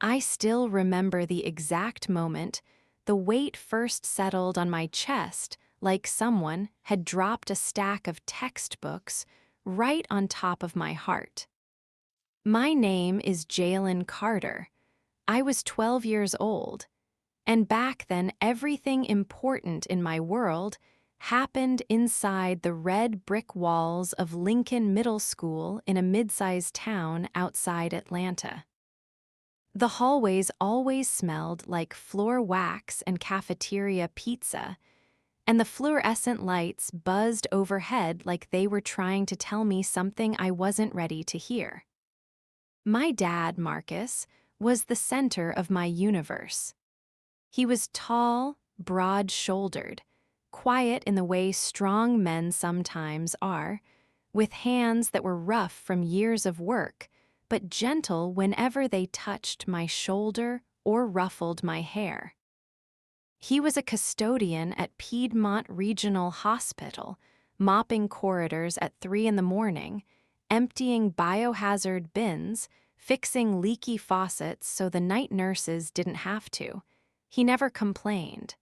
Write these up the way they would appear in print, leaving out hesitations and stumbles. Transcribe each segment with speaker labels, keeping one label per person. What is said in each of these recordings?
Speaker 1: I still remember the exact moment the weight first settled on my chest, like someone had dropped a stack of textbooks right on top of my heart. My name is Jalen Carter. I was 12 years old, and back then everything important in my world happened inside the red brick walls of Lincoln Middle School in a mid-sized town outside Atlanta. The hallways always smelled like floor wax and cafeteria pizza, and the fluorescent lights buzzed overhead like they were trying to tell me something I wasn't ready to hear. My dad, Marcus, was the center of my universe. He was tall, broad-shouldered, quiet in the way strong men sometimes are, with hands that were rough from years of work, but gentle whenever they touched my shoulder or ruffled my hair. He was a custodian at Piedmont Regional Hospital, mopping corridors at 3 in the morning, emptying biohazard bins, fixing leaky faucets so the night nurses didn't have to. He never complained.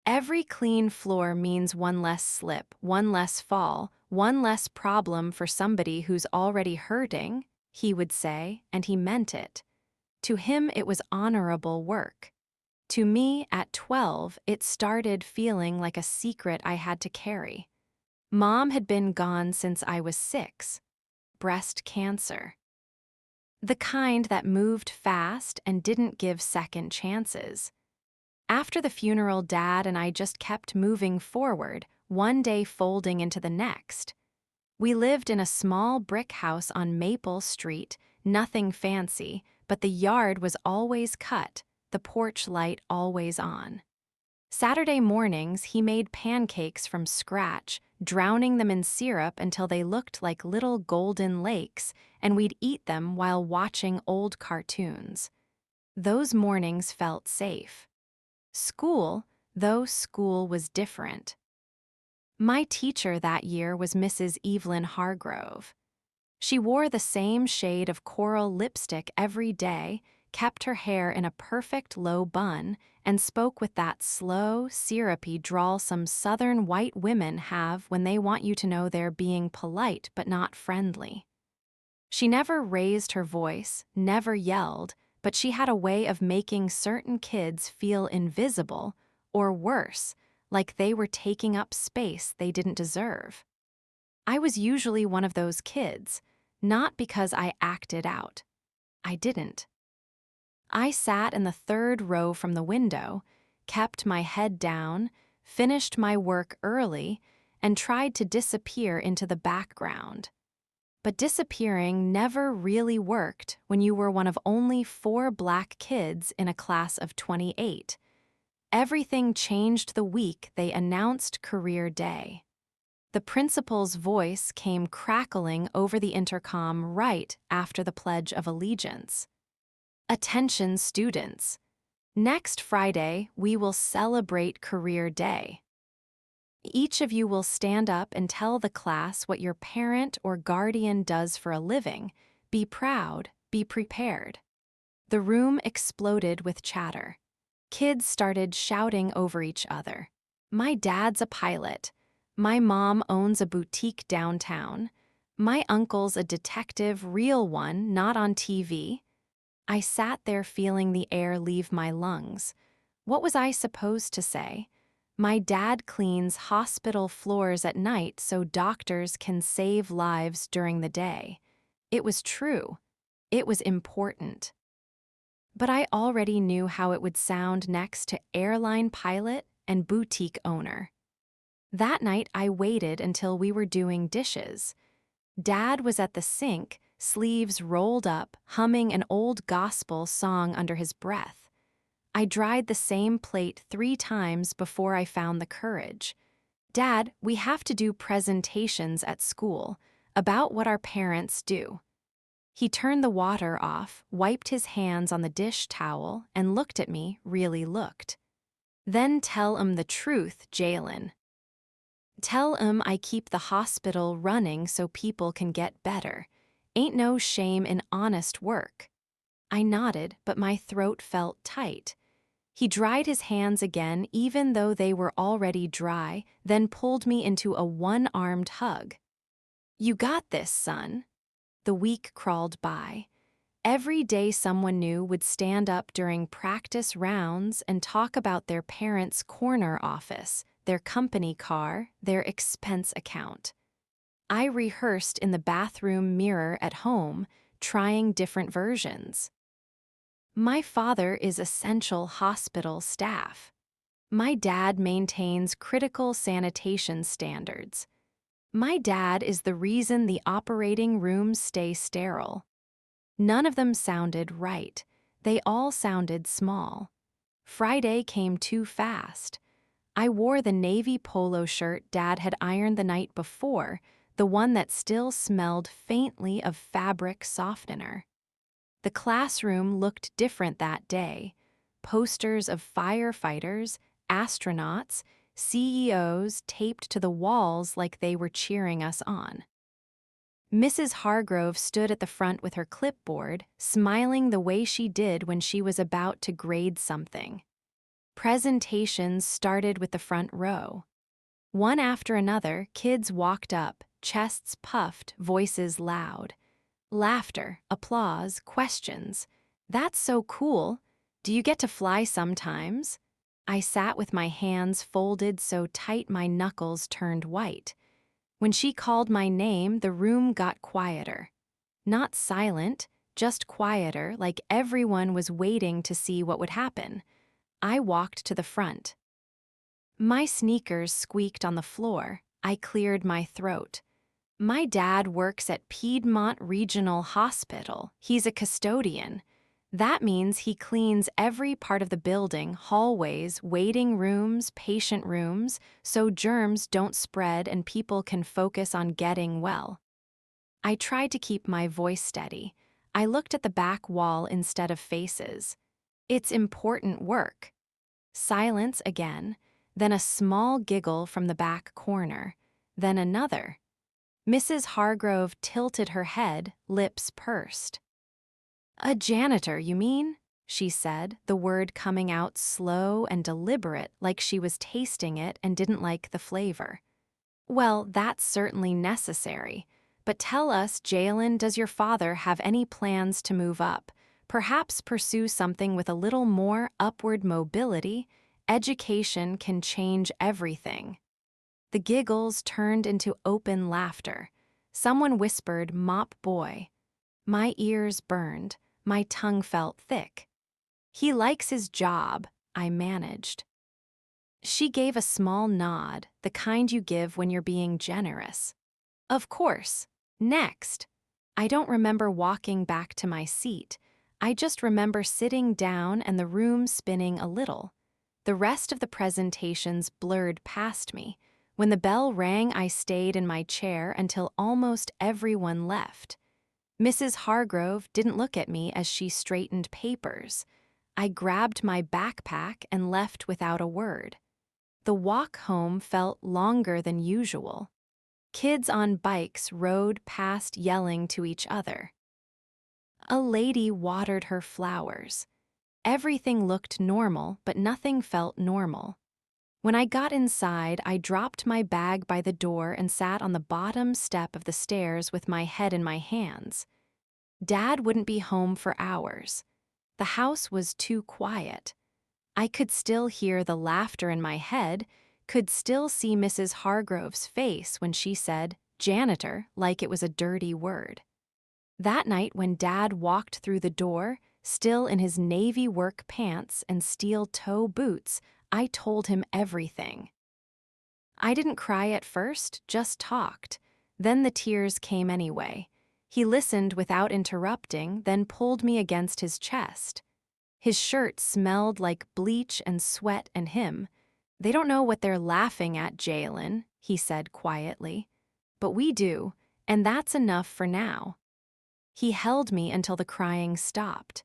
Speaker 1: Every clean floor means one less slip, one less fall, one less problem for somebody who's already hurting, he would say, and he meant it. To him, it was honorable work. To me, at 12, it started feeling like a secret I had to carry. Mom had been gone since I was 6. Breast cancer. The kind that moved fast and didn't give second chances. After the funeral, Dad and I just kept moving forward, one day folding into the next. We lived in a small brick house on Maple Street, nothing fancy, but the yard was always cut, the porch light always on. Saturday mornings, he made pancakes from scratch, drowning them in syrup until they looked like little golden lakes, and we'd eat them while watching old cartoons. Those mornings felt safe. School, though school was different. My teacher that year was Mrs. Evelyn Hargrove. She wore the same shade of coral lipstick every day, kept her hair in a perfect low bun, and spoke with that slow, syrupy drawl some Southern white women have when they want you to know they're being polite but not friendly. She never raised her voice, never yelled, but she had a way of making certain kids feel invisible, or worse, like they were taking up space they didn't deserve. I was usually one of those kids, not because I acted out. I didn't. I sat in the third row from the window, kept my head down, finished my work early, and tried to disappear into the background. But disappearing never really worked when you were one of only 4 black kids in a class of 28. Everything changed the week they announced Career Day. The principal's voice came crackling over the intercom right after the Pledge of Allegiance. Attention, students. Next Friday, we will celebrate Career Day. Each of you will stand up and tell the class what your parent or guardian does for a living. Be proud, be prepared. The room exploded with chatter. Kids started shouting over each other. My dad's a pilot. My mom owns a boutique downtown. My uncle's a detective, real one, not on TV. I sat there feeling the air leave my lungs. What was I supposed to say? My dad cleans hospital floors at night so doctors can save lives during the day. It was true. It was important. But I already knew how it would sound next to airline pilot and boutique owner. That night, I waited until we were doing dishes. Dad was at the sink, sleeves rolled up, humming an old gospel song under his breath. I dried the same plate 3 times before I found the courage. Dad, we have to do presentations at school about what our parents do. He turned the water off, wiped his hands on the dish towel, and looked at me, really looked. Then tell 'em the truth, Jalen. Tell 'em I keep the hospital running so people can get better. Ain't no shame in honest work. I nodded, but my throat felt tight. He dried his hands again, even though they were already dry, then pulled me into a one-armed hug. "You got this, son." The week crawled by. Every day someone new would stand up during practice rounds and talk about their parents' corner office, their company car, their expense account. I rehearsed in the bathroom mirror at home, trying different versions. My father is essential hospital staff. My dad maintains critical sanitation standards. My dad is the reason the operating rooms stay sterile. None of them sounded right. They all sounded small. Friday came too fast. I wore the navy polo shirt Dad had ironed the night before, the one that still smelled faintly of fabric softener. The classroom looked different that day. Posters of firefighters, astronauts, CEOs taped to the walls like they were cheering us on. Mrs. Hargrove stood at the front with her clipboard, smiling the way she did when she was about to grade something. Presentations started with the front row. One after another, kids walked up, chests puffed, voices loud. Laughter, applause, questions. "That's so cool. Do you get to fly sometimes?" I sat with my hands folded so tight my knuckles turned white. When she called my name, the room got quieter. Not silent, just quieter, like everyone was waiting to see what would happen. I walked to the front. My sneakers squeaked on the floor. I cleared my throat. "My dad works at Piedmont Regional Hospital. He's a custodian. That means he cleans every part of the building, hallways, waiting rooms, patient rooms, so germs don't spread and people can focus on getting well." I tried to keep my voice steady. I looked at the back wall instead of faces. "It's important work." Silence again, then a small giggle from the back corner, then another. Mrs. Hargrove tilted her head, lips pursed. "A janitor, you mean?" she said, the word coming out slow and deliberate, like she was tasting it and didn't like the flavor. "Well, that's certainly necessary. But tell us, Jalen, does your father have any plans to move up? Perhaps pursue something with a little more upward mobility? Education can change everything." The giggles turned into open laughter. Someone whispered, "Mop boy." My ears burned. My tongue felt thick. "He likes his job," I managed. She gave a small nod, the kind you give when you're being generous. "Of course. Next." I don't remember walking back to my seat. I just remember sitting down and the room spinning a little. The rest of the presentations blurred past me. When the bell rang, I stayed in my chair until almost everyone left. Mrs. Hargrove didn't look at me as she straightened papers. I grabbed my backpack and left without a word. The walk home felt longer than usual. Kids on bikes rode past yelling to each other. A lady watered her flowers. Everything looked normal, but nothing felt normal. When I got inside, I dropped my bag by the door and sat on the bottom step of the stairs with my head in my hands. Dad wouldn't be home for hours. The house was too quiet. I could still hear the laughter in my head, could still see Mrs. Hargrove's face when she said "janitor" like it was a dirty word. That night when Dad walked through the door, still in his navy work pants and steel toe boots, I told him everything. I didn't cry at first, just talked. Then the tears came anyway. He listened without interrupting, then pulled me against his chest. His shirt smelled like bleach and sweat and him. "They don't know what they're laughing at, Jalen," he said quietly. "But we do, and that's enough for now." He held me until the crying stopped.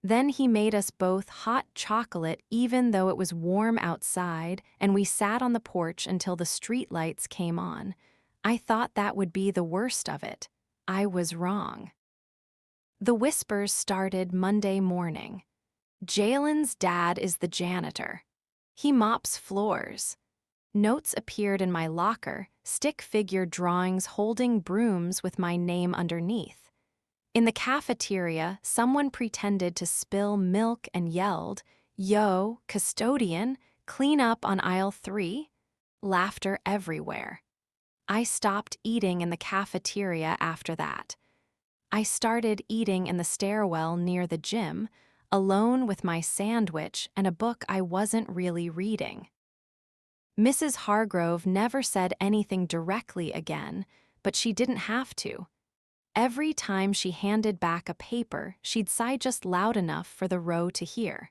Speaker 1: Then he made us both hot chocolate even though it was warm outside, and we sat on the porch until the streetlights came on. I thought that would be the worst of it. I was wrong. The whispers started Monday morning. Jalen's dad is the janitor. He mops floors. Notes appeared in my locker, stick figure drawings holding brooms with my name underneath. In the cafeteria, someone pretended to spill milk and yelled, "Yo, custodian, clean up on aisle 3." Laughter everywhere. I stopped eating in the cafeteria after that. I started eating in the stairwell near the gym, alone with my sandwich and a book I wasn't really reading. Mrs. Hargrove never said anything directly again, but she didn't have to. Every time she handed back a paper, she'd sigh just loud enough for the row to hear.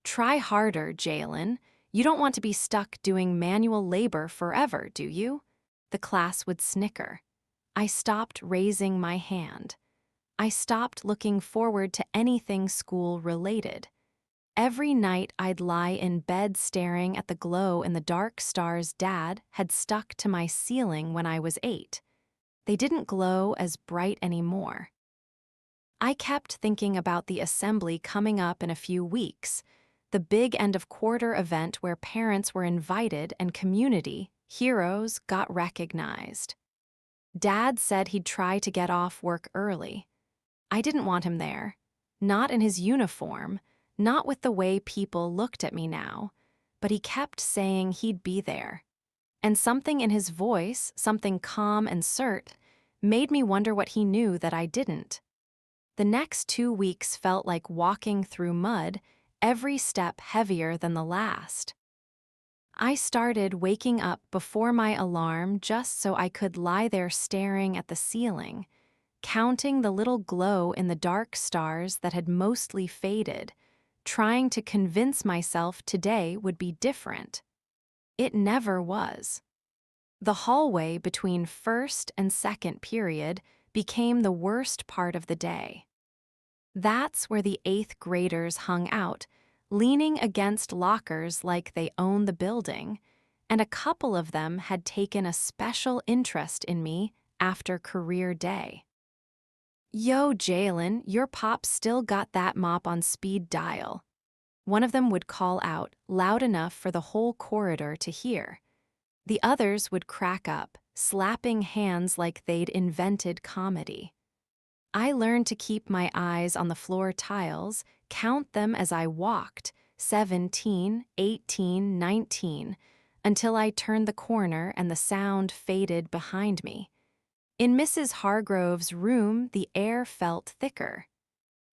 Speaker 1: "Try harder, Jalen. You don't want to be stuck doing manual labor forever, do you?" The class would snicker. I stopped raising my hand. I stopped looking forward to anything school-related. Every night I'd lie in bed staring at the glow in the dark stars Dad had stuck to my ceiling when I was 8. They didn't glow as bright anymore. I kept thinking about the assembly coming up in a few weeks, the big end-of-quarter event where parents were invited and community, heroes, got recognized. Dad said he'd try to get off work early. I didn't want him there. Not in his uniform, not with the way people looked at me now, but he kept saying he'd be there. And something in his voice, something calm and cert, made me wonder what he knew that I didn't. The next 2 weeks felt like walking through mud, every step heavier than the last. I started waking up before my alarm just so I could lie there staring at the ceiling, counting the little glow in the dark stars that had mostly faded, trying to convince myself today would be different. It never was. The hallway between first and second period became the worst part of the day. That's where the 8th graders hung out, leaning against lockers like they owned the building, and a couple of them had taken a special interest in me after career day. "Yo, Jalen, your pop still got that mop on speed dial." One of them would call out, loud enough for the whole corridor to hear. The others would crack up, slapping hands like they'd invented comedy. I learned to keep my eyes on the floor tiles, count them as I walked, 17, 18, 19, until I turned the corner and the sound faded behind me. In Mrs. Hargrove's room, the air felt thicker.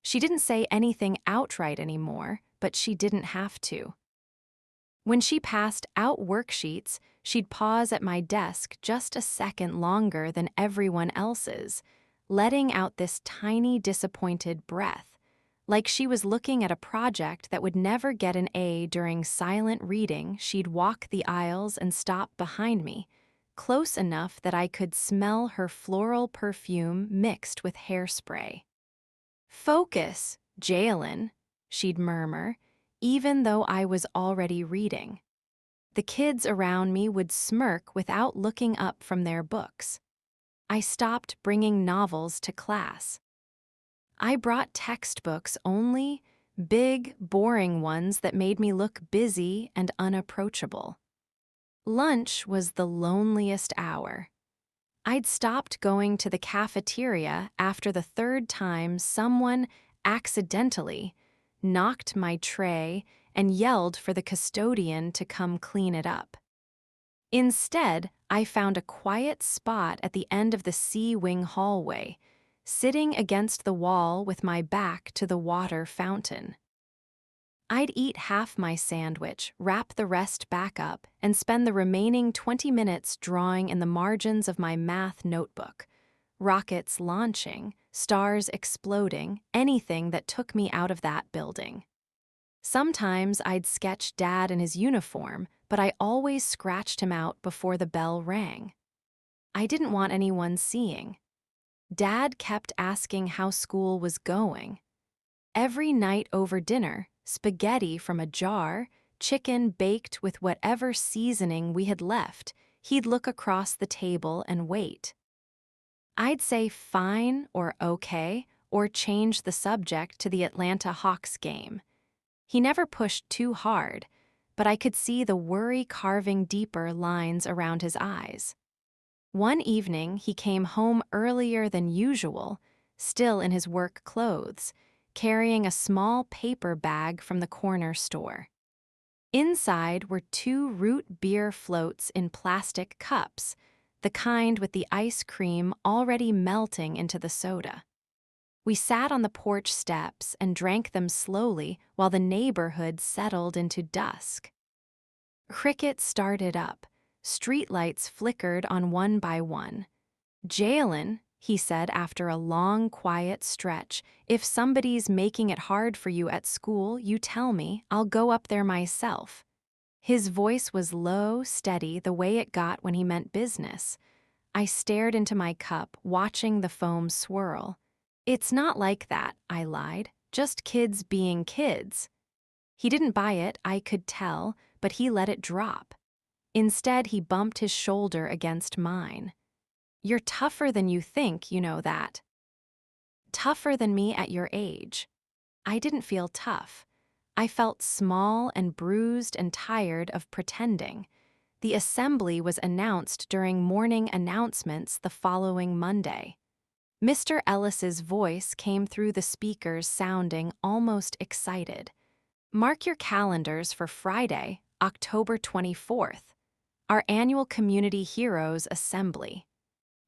Speaker 1: She didn't say anything outright anymore, but she didn't have to. When she passed out worksheets, she'd pause at my desk just a second longer than everyone else's, letting out this tiny disappointed breath, like she was looking at a project that would never get an A. During silent reading, she'd walk the aisles and stop behind me, close enough that I could smell her floral perfume mixed with hairspray. "Focus, Jalen," she'd murmur, even though I was already reading. The kids around me would smirk without looking up from their books. I stopped bringing novels to class. I brought textbooks only, big, boring ones that made me look busy and unapproachable. Lunch was the loneliest hour. I'd stopped going to the cafeteria after the 3rd time someone, accidentally, knocked my tray and yelled for the custodian to come clean it up. Instead, I found a quiet spot at the end of the C-wing hallway, sitting against the wall with my back to the water fountain. I'd eat half my sandwich, wrap the rest back up, and spend the remaining 20 minutes drawing in the margins of my math notebook. Rockets launching, stars exploding, anything that took me out of that building. Sometimes I'd sketch Dad in his uniform, but I always scratched him out before the bell rang. I didn't want anyone seeing. Dad kept asking how school was going. Every night over dinner, spaghetti from a jar, chicken baked with whatever seasoning we had left, he'd look across the table and wait. I'd say fine or okay, or change the subject to the Atlanta Hawks game. He never pushed too hard, but I could see the worry carving deeper lines around his eyes. One evening, he came home earlier than usual, still in his work clothes, carrying a small paper bag from the corner store. Inside were 2 root beer floats in plastic cups, the kind with the ice cream already melting into the soda. We sat on the porch steps and drank them slowly while the neighborhood settled into dusk. Crickets started up. Streetlights flickered on one by one. "Jalen," he said after a long, quiet stretch, "if somebody's making it hard for you at school, you tell me. I'll go up there myself." His voice was low, steady, the way it got when he meant business. I stared into my cup, watching the foam swirl. "It's not like that," I lied. "Just kids being kids." He didn't buy it, I could tell, but he let it drop. Instead, he bumped his shoulder against mine. "You're tougher than you think, you know that." Tougher than me at your age. I didn't feel tough. I felt small and bruised and tired of pretending. The assembly was announced during morning announcements the following Monday. Mr. Ellis's voice came through the speakers sounding almost excited. "Mark your calendars for Friday, October 24th, our annual Community Heroes Assembly.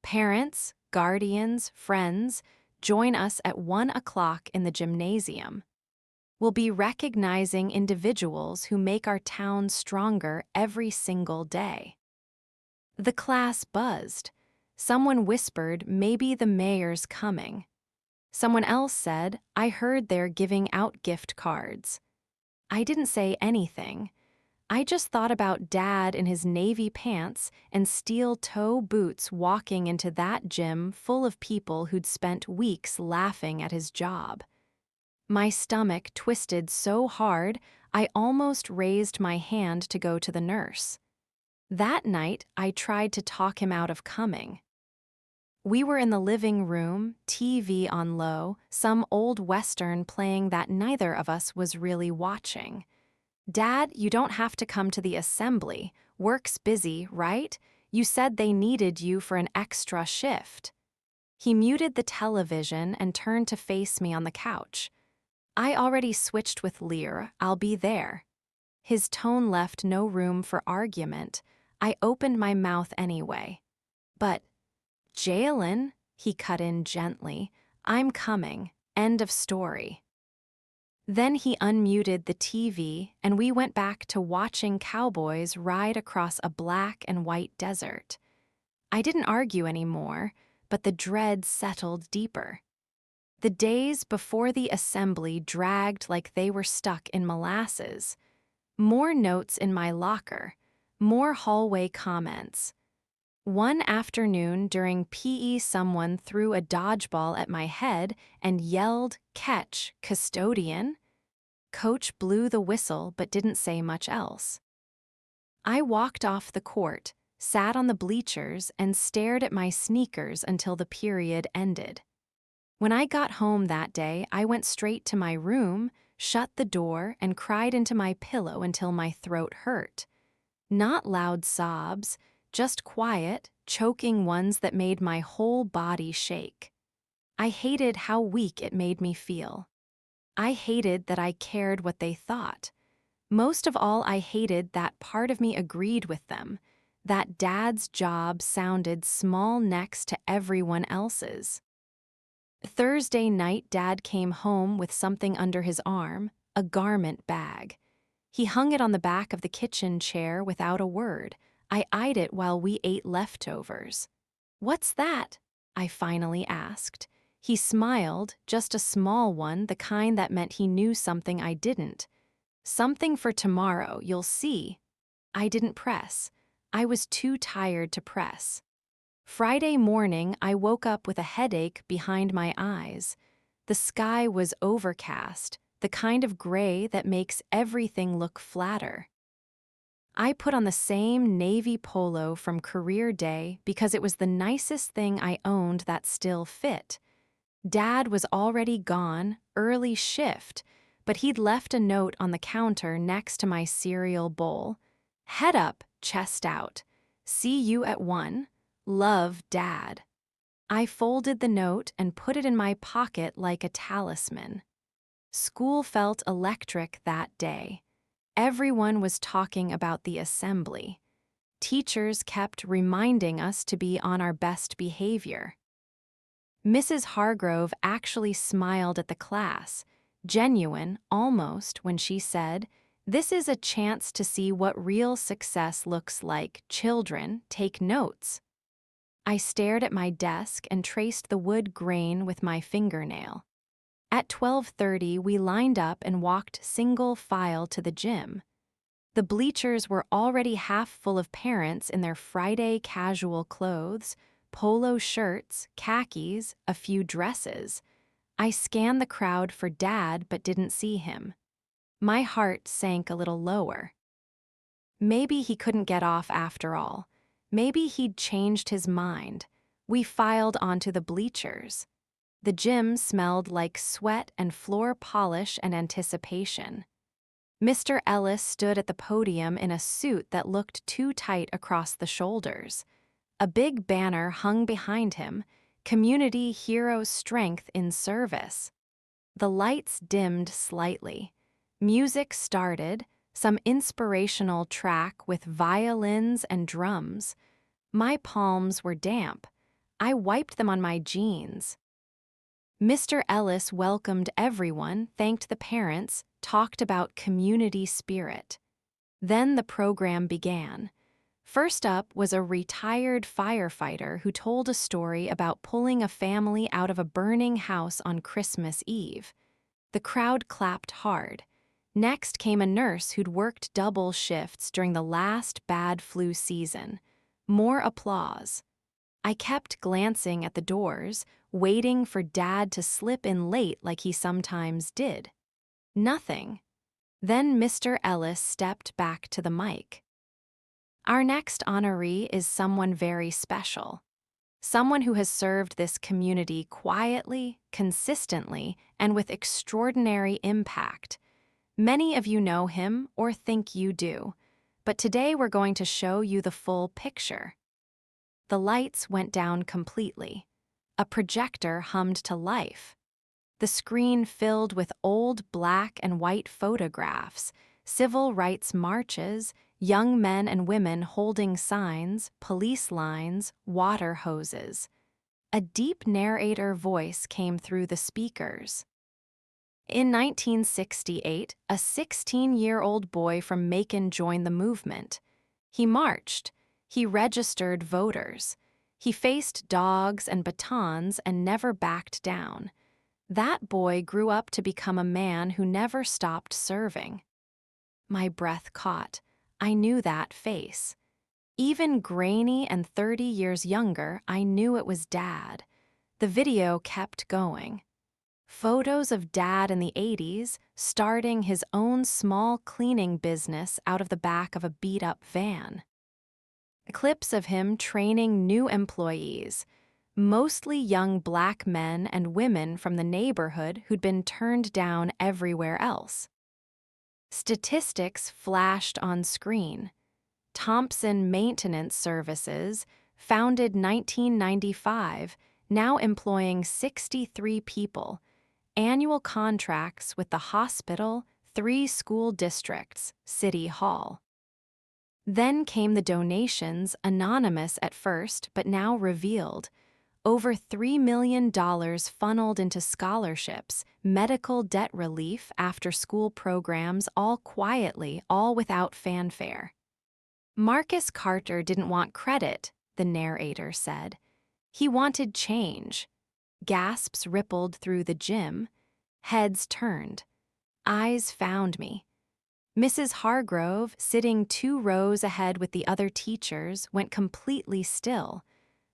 Speaker 1: Parents, guardians, friends, join us at 1 o'clock in the gymnasium. We'll be recognizing individuals who make our town stronger every single day." The class buzzed. Someone whispered, "Maybe the mayor's coming." Someone else said, "I heard they're giving out gift cards." I didn't say anything. I just thought about Dad in his navy pants and steel-toe boots walking into that gym full of people who'd spent weeks laughing at his job. My stomach twisted so hard, I almost raised my hand to go to the nurse. That night, I tried to talk him out of coming. We were in the living room, TV on low, some old Western playing that neither of us was really watching. "Dad, you don't have to come to the assembly. Work's busy, right? You said they needed you for an extra shift." He muted the television and turned to face me on the couch. "I already switched with Lear. I'll be there." His tone left no room for argument. I opened my mouth anyway. "But, Jalen," he cut in gently, "I'm coming. End of story." Then he unmuted the TV, and we went back to watching cowboys ride across a black and white desert. I didn't argue anymore, but the dread settled deeper. The days before the assembly dragged like they were stuck in molasses. More notes in my locker, more hallway comments. One afternoon during PE, someone threw a dodgeball at my head and yelled, "Catch, custodian." Coach blew the whistle but didn't say much else. I walked off the court, sat on the bleachers, and stared at my sneakers until the period ended. When I got home that day, I went straight to my room, shut the door, and cried into my pillow until my throat hurt. Not loud sobs, just quiet, choking ones that made my whole body shake. I hated how weak it made me feel. I hated that I cared what they thought. Most of all, I hated that part of me agreed with them, that Dad's job sounded small next to everyone else's. Thursday night, Dad came home with something under his arm, a garment bag. He hung it on the back of the kitchen chair without a word. I eyed it while we ate leftovers. "What's that?" I finally asked. He smiled, just a small one, the kind that meant he knew something I didn't. "Something for tomorrow, you'll see." I didn't press. I was too tired to press. Friday morning, I woke up with a headache behind my eyes. The sky was overcast, the kind of gray that makes everything look flatter. I put on the same navy polo from career day because it was the nicest thing I owned that still fit. Dad was already gone, early shift, but he'd left a note on the counter next to my cereal bowl. Head up, chest out. See you at 1. Love, Dad. I folded the note and put it in my pocket like a talisman. School felt electric that day. Everyone was talking about the assembly. Teachers kept reminding us to be on our best behavior. Mrs. Hargrove actually smiled at the class, genuine almost, when she said, "This is a chance to see what real success looks like. Children, take notes." I stared at my desk and traced the wood grain with my fingernail. At 12:30, we lined up and walked single file to the gym. The bleachers were already half full of parents in their Friday casual clothes, polo shirts, khakis, a few dresses. I scanned the crowd for Dad but didn't see him. My heart sank a little lower. Maybe he couldn't get off after all. Maybe he'd changed his mind. We filed onto the bleachers. The gym smelled like sweat and floor polish and anticipation. Mr. Ellis stood at the podium in a suit that looked too tight across the shoulders. A big banner hung behind him, "Community Hero Strength in Service." The lights dimmed slightly. Music started, some inspirational track with violins and drums. My palms were damp. I wiped them on my jeans. Mr. Ellis welcomed everyone, thanked the parents, talked about community spirit. Then the program began. First up was a retired firefighter who told a story about pulling a family out of a burning house on Christmas Eve. The crowd clapped hard. Next came a nurse who'd worked double shifts during the last bad flu season. More applause. I kept glancing at the doors, waiting for Dad to slip in late like he sometimes did. Nothing. Then Mr. Ellis stepped back to the mic. "Our next honoree is someone very special. Someone who has served this community quietly, consistently, and with extraordinary impact. Many of you know him or think you do, but today we're going to show you the full picture." The lights went down completely. A projector hummed to life. The screen filled with old black and white photographs, civil rights marches, young men and women holding signs, police lines, water hoses. A deep narrator voice came through the speakers. In 1968, a 16-year-old boy from Macon joined the movement. He marched. He registered voters. He faced dogs and batons and never backed down. That boy grew up to become a man who never stopped serving. My breath caught. I knew that face. Even grainy and 30 years younger, I knew it was Dad. The video kept going. Photos of Dad in the 80s, starting his own small cleaning business out of the back of a beat-up van. Clips of him training new employees, mostly young black men and women from the neighborhood who'd been turned down everywhere else. Statistics flashed on screen. Thompson Maintenance Services, founded 1995, now employing 63 people. Annual contracts with the hospital, 3 school districts, City Hall. Then came the donations, anonymous at first, but now revealed. Over $3 million funneled into scholarships, medical debt relief, after-school programs, all quietly, all without fanfare. Marcus Carter didn't want credit, the narrator said. He wanted change. Gasps rippled through the gym. Heads turned. Eyes found me. Mrs. Hargrove, sitting 2 rows ahead with the other teachers, went completely still.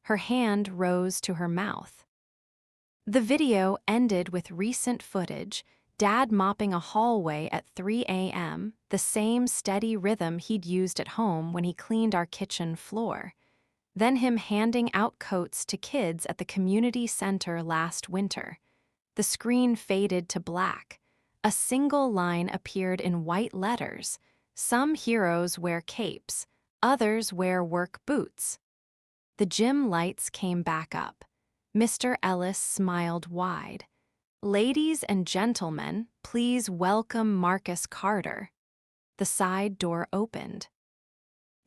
Speaker 1: Her hand rose to her mouth. The video ended with recent footage, Dad mopping a hallway at 3 a.m., the same steady rhythm he'd used at home when he cleaned our kitchen floor. then him handing out coats to kids at the community center last winter. The screen faded to black. A single line appeared in white letters. Some heroes wear capes, others wear work boots. The gym lights came back up. Mr. Ellis smiled wide. "Ladies and gentlemen, please welcome Marcus Carter." The side door opened.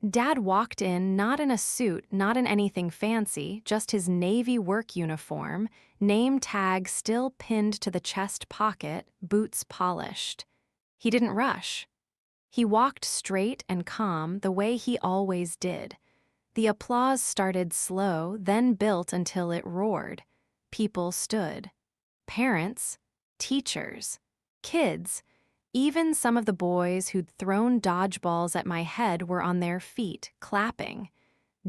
Speaker 1: Dad walked in, not in a suit, not in anything fancy, just his Navy work uniform, name tag still pinned to the chest pocket, boots polished. He didn't rush. He walked straight and calm the way he always did. The applause started slow, then built until it roared. People stood. Parents, teachers, kids. Even some of the boys who'd thrown dodgeballs at my head were on their feet, clapping.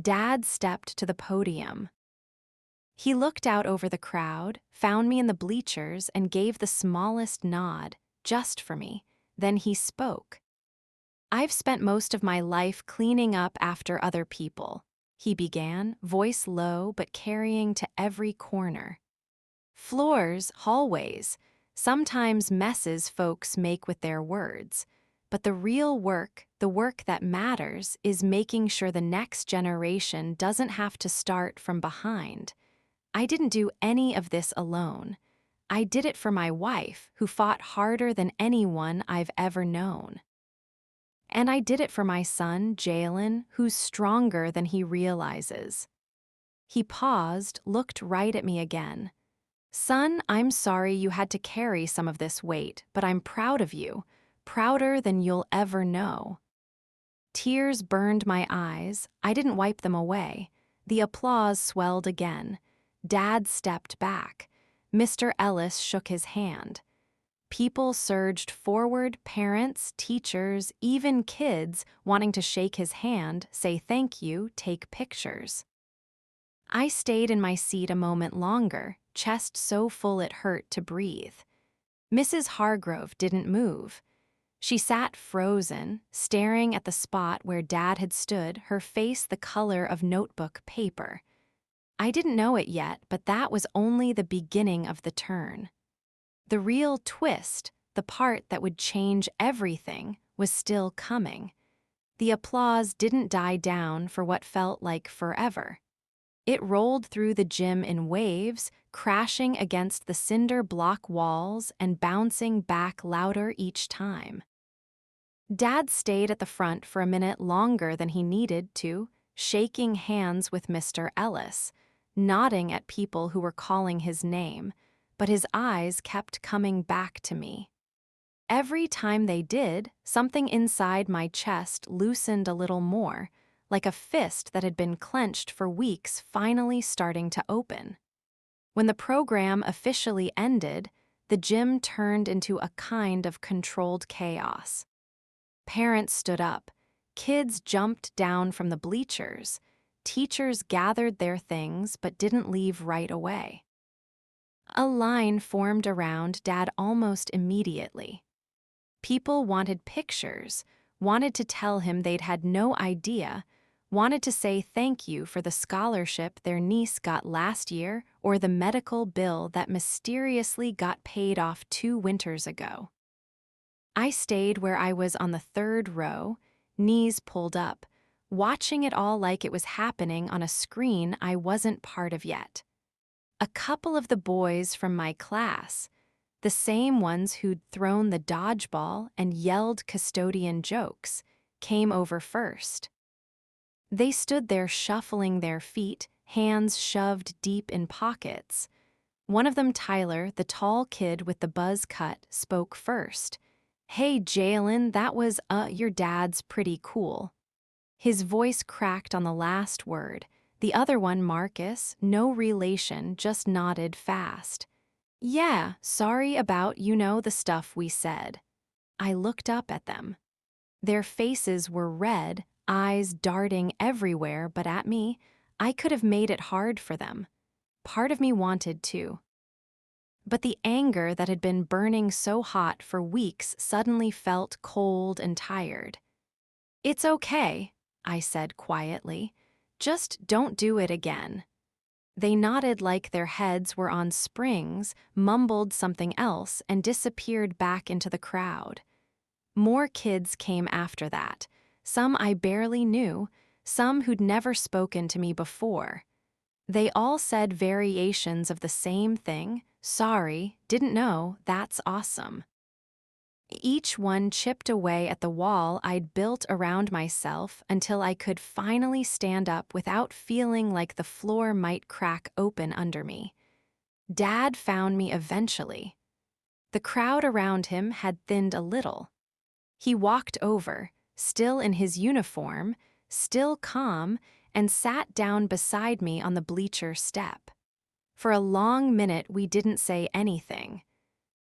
Speaker 1: Dad stepped to the podium. He looked out over the crowd, found me in the bleachers, and gave the smallest nod, just for me. Then he spoke. "I've spent most of my life cleaning up after other people," he began, voice low but carrying to every corner. "Floors, hallways, sometimes messes folks make with their words. But the real work, the work that matters, is making sure the next generation doesn't have to start from behind. I didn't do any of this alone. I did it for my wife, who fought harder than anyone I've ever known. And I did it for my son, Jalen, who's stronger than he realizes." He paused, looked right at me again. "Son, I'm sorry you had to carry some of this weight, but I'm proud of you, prouder than you'll ever know." Tears burned my eyes. I didn't wipe them away. The applause swelled again. Dad stepped back. Mr. Ellis shook his hand. People surged forward, parents, teachers, even kids wanting to shake his hand, say thank you, take pictures. I stayed in my seat a moment longer, chest so full it hurt to breathe. Mrs. Hargrove didn't move. She sat frozen, staring at the spot where Dad had stood, her face the color of notebook paper. I didn't know it yet, but that was only the beginning of the turn. The real twist, the part that would change everything, was still coming. The applause didn't die down for what felt like forever. It rolled through the gym in waves, crashing against the cinder block walls and bouncing back louder each time. Dad stayed at the front for a minute longer than he needed to, shaking hands with Mr. Ellis, nodding at people who were calling his name, but his eyes kept coming back to me. Every time they did, something inside my chest loosened a little more, like a fist that had been clenched for weeks finally starting to open. When the program officially ended, the gym turned into a kind of controlled chaos. Parents stood up, kids jumped down from the bleachers, teachers gathered their things but didn't leave right away. A line formed around Dad almost immediately. People wanted pictures, wanted to tell him they'd had no idea, wanted to say thank you for the scholarship their niece got last year or the medical bill that mysteriously got paid off 2 winters ago. I stayed where I was on the 3rd row, knees pulled up, watching it all like it was happening on a screen I wasn't part of yet. A couple of the boys from my class, the same ones who'd thrown the dodgeball and yelled custodian jokes, came over first. They stood there shuffling their feet, hands shoved deep in pockets. One of them, Tyler, the tall kid with the buzz cut, spoke first. "Hey, Jalen, that was, your dad's pretty cool." His voice cracked on the last word. The other one, Marcus, no relation, just nodded fast. "Yeah, sorry about, the stuff we said." I looked up at them. Their faces were red, eyes darting everywhere but at me. I could have made it hard for them. Part of me wanted to. But the anger that had been burning so hot for weeks suddenly felt cold and tired. "It's okay," I said quietly. Just don't do it again. They nodded like their heads were on springs, mumbled something else, and disappeared back into the crowd. More kids came after that, some I barely knew, some who'd never spoken to me before. They all said variations of the same thing: sorry, didn't know, that's awesome. Each one chipped away at the wall I'd built around myself until I could finally stand up without feeling like the floor might crack open under me. Dad found me eventually. The crowd around him had thinned a little. He walked over, still in his uniform, still calm, and sat down beside me on the bleacher step. For a long minute, we didn't say anything.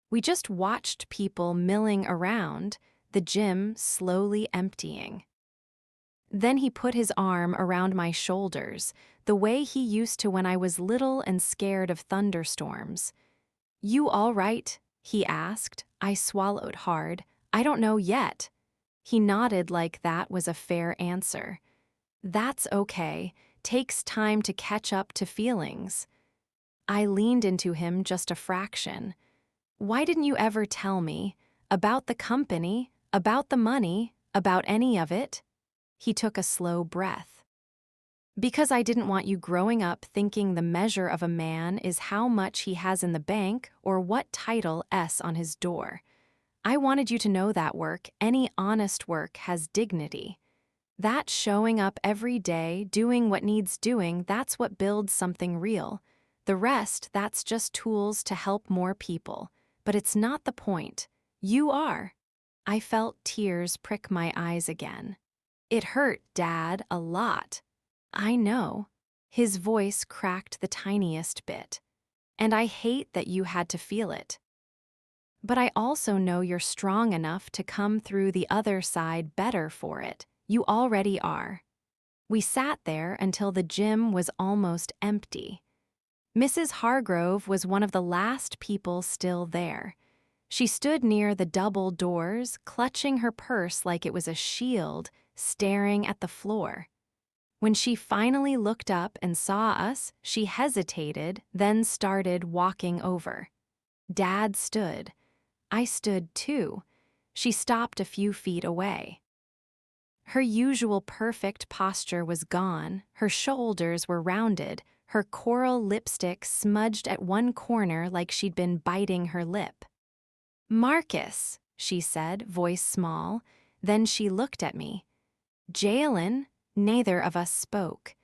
Speaker 1: We just watched people milling around, the gym slowly emptying. Then he put his arm around my shoulders, the way he used to when I was little and scared of thunderstorms. "You all right?" he asked. I swallowed hard. "I don't know yet." He nodded like that was a fair answer. "That's okay. Takes time to catch up to feelings." I leaned into him just a fraction. "Why didn't you ever tell me? About the company, about the money, about any of it?" He took a slow breath. "Because I didn't want you growing up thinking the measure of a man is how much he has in the bank or what title S on his door. I wanted you to know that work, any honest work, has dignity. That showing up every day, doing what needs doing, that's what builds something real. The rest, that's just tools to help more people. But it's not the point. You are." I felt tears prick my eyes again. "It hurt, Dad, a lot." "I know." His voice cracked the tiniest bit. "And I hate that you had to feel it. But I also know you're strong enough to come through the other side better for it. You already are." We sat there until the gym was almost empty. Mrs. Hargrove was one of the last people still there. She stood near the double doors, clutching her purse like it was a shield, staring at the floor. When she finally looked up and saw us, she hesitated, then started walking over. Dad stood. I stood too. She stopped a few feet away. Her usual perfect posture was gone, her shoulders were rounded, her coral lipstick smudged at one corner like she'd been biting her lip. "Marcus," she said, voice small. Then she looked at me. "Jalen." Neither of us spoke.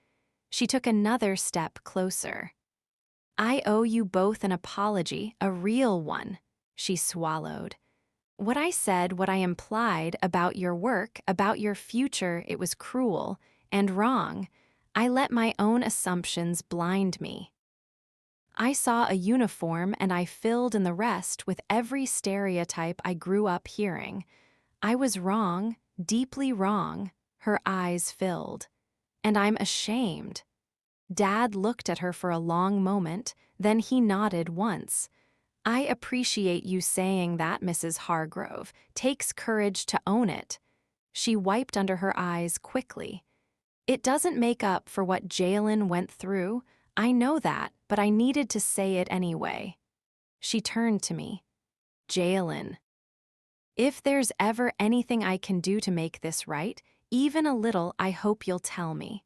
Speaker 1: She took another step closer. "I owe you both an apology, a real one." She swallowed. "What I said, what I implied about your work, about your future, it was cruel and wrong. I let my own assumptions blind me. I saw a uniform and I filled in the rest with every stereotype I grew up hearing. I was wrong, deeply wrong." Her eyes filled. "And I'm ashamed." Dad looked at her for a long moment, then he nodded once. "I appreciate you saying that, Mrs. Hargrove. Takes courage to own it." She wiped under her eyes quickly. "It doesn't make up for what Jalen went through. I know that, but I needed to say it anyway." She turned to me. "Jalen, if there's ever anything I can do to make this right, even a little, I hope you'll tell me."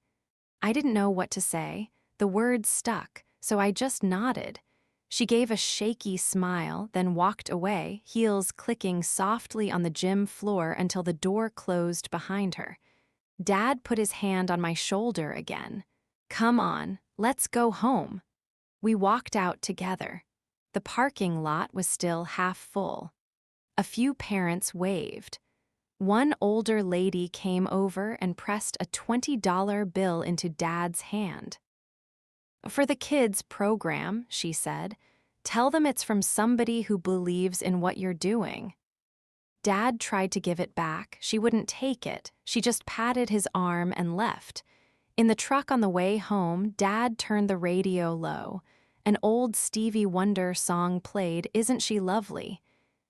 Speaker 1: I didn't know what to say. The words stuck, so I just nodded. She gave a shaky smile, then walked away, heels clicking softly on the gym floor until the door closed behind her. Dad put his hand on my shoulder again. "Come on, let's go home." We walked out together. The parking lot was still half full. A few parents waved. One older lady came over and pressed a $20 bill into Dad's hand. "For the kids' program," she said. "Tell them it's from somebody who believes in what you're doing." Dad tried to give it back. She wouldn't take it. She just patted his arm and left. In the truck on the way home, Dad turned the radio low. An old Stevie Wonder song played, "Isn't She Lovely?"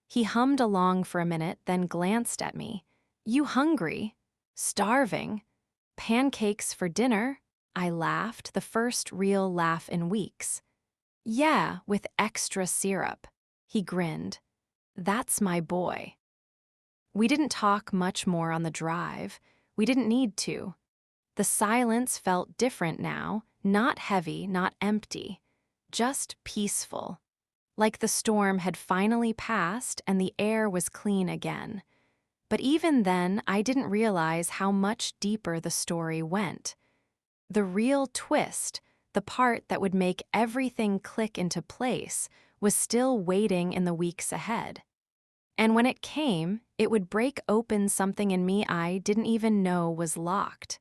Speaker 1: He hummed along for a minute, then glanced at me. "You hungry?" "Starving." "Pancakes for dinner?" I laughed, the first real laugh in weeks. Yeah, with extra syrup. He grinned. That's my boy. We didn't talk much more on the drive. We didn't need to. The silence felt different now, not heavy, not empty, just peaceful. Like the storm had finally passed and the air was clean again. But even then, I didn't realize how much deeper the story went. The real twist, the part that would make everything click into place, was still waiting in the weeks ahead. And when it came, it would break open something in me I didn't even know was locked.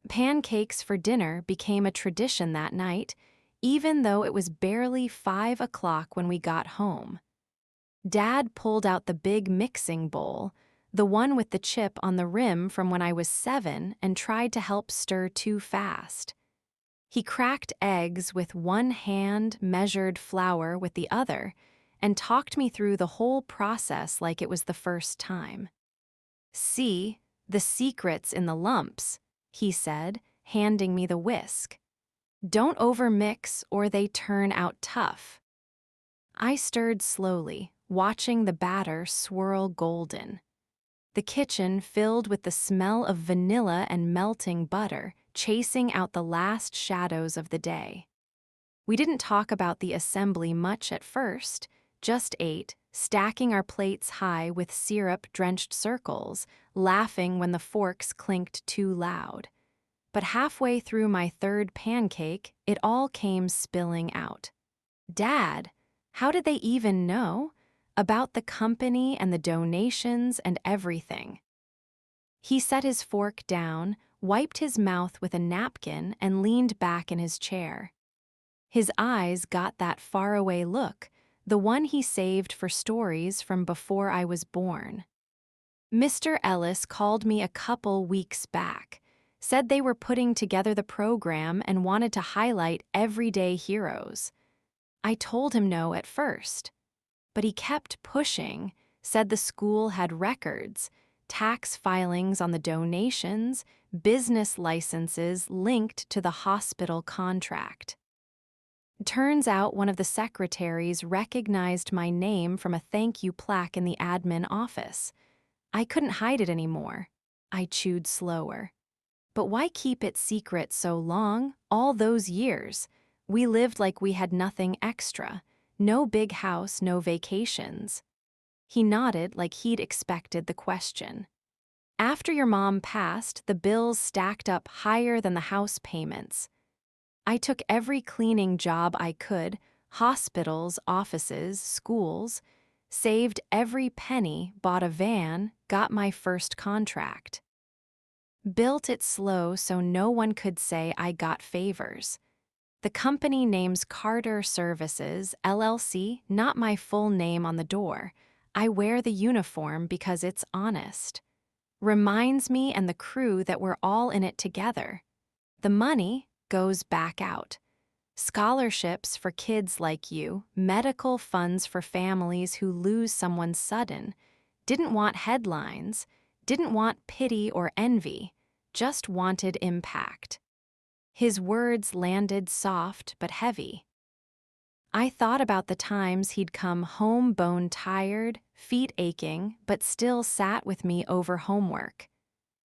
Speaker 1: Pancakes for dinner became a tradition that night, even though it was barely 5 o'clock when we got home. Dad pulled out the big mixing bowl, the one with the chip on the rim from when I was 7, and tried to help stir too fast. He cracked eggs with one hand, measured flour with the other, and talked me through the whole process like it was the first time. See, the secret's in the lumps, he said, handing me the whisk. Don't overmix or they turn out tough. I stirred slowly, watching the batter swirl golden. The kitchen filled with the smell of vanilla and melting butter, chasing out the last shadows of the day. We didn't talk about the assembly much at first, just ate, stacking our plates high with syrup-drenched circles, laughing when the forks clinked too loud. But halfway through my third pancake, it all came spilling out. Dad, how did they even know? About the company and the donations and everything. He set his fork down, wiped his mouth with a napkin, and leaned back in his chair. His eyes got that faraway look, the one he saved for stories from before I was born. Mr. Ellis called me a couple weeks back, said they were putting together the program and wanted to highlight everyday heroes. I told him no at first, but he kept pushing, said the school had records, tax filings on the donations, business licenses linked to the hospital contract. Turns out one of the secretaries recognized my name from a thank you plaque in the admin office. I couldn't hide it anymore. I chewed slower. But why keep it secret so long, all those years? We lived like we had nothing extra. No big house, no vacations. He nodded like he'd expected the question. After your mom passed, the bills stacked up higher than the house payments. I took every cleaning job I could, hospitals, offices, schools, saved every penny, bought a van, got my first contract. Built it slow so no one could say I got favors. The company name's Carter Services, LLC, not my full name on the door. I wear the uniform because it's honest. Reminds me and the crew that we're all in it together. The money goes back out. Scholarships for kids like you, medical funds for families who lose someone sudden. Didn't want headlines, didn't want pity or envy, just wanted impact. His words landed soft but heavy. I thought about the times he'd come home bone tired, feet aching, but still sat with me over homework.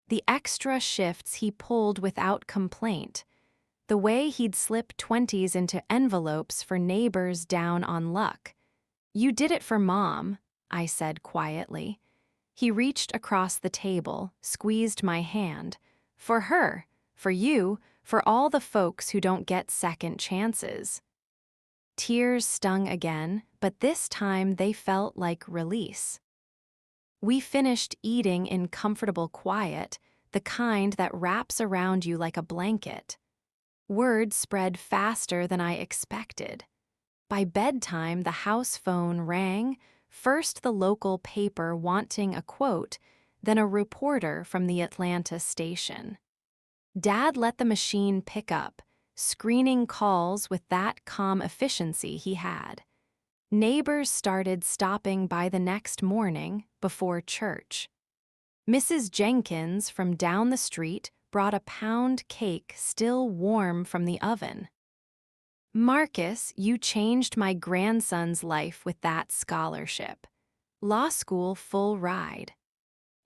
Speaker 1: The extra shifts he pulled without complaint. The way he'd slip 20s into envelopes for neighbors down on luck. You did it for Mom, I said quietly. He reached across the table, squeezed my hand. For her, for you, for all the folks who don't get second chances. Tears stung again, but this time they felt like release. We finished eating in comfortable quiet, the kind that wraps around you like a blanket. Word spread faster than I expected. By bedtime, the house phone rang, first the local paper wanting a quote, then a reporter from the Atlanta station. Dad let the machine pick up, screening calls with that calm efficiency he had. Neighbors started stopping by the next morning before church. Mrs. Jenkins from down the street brought a pound cake still warm from the oven. Marcus, you changed my grandson's life with that scholarship. Law school full ride.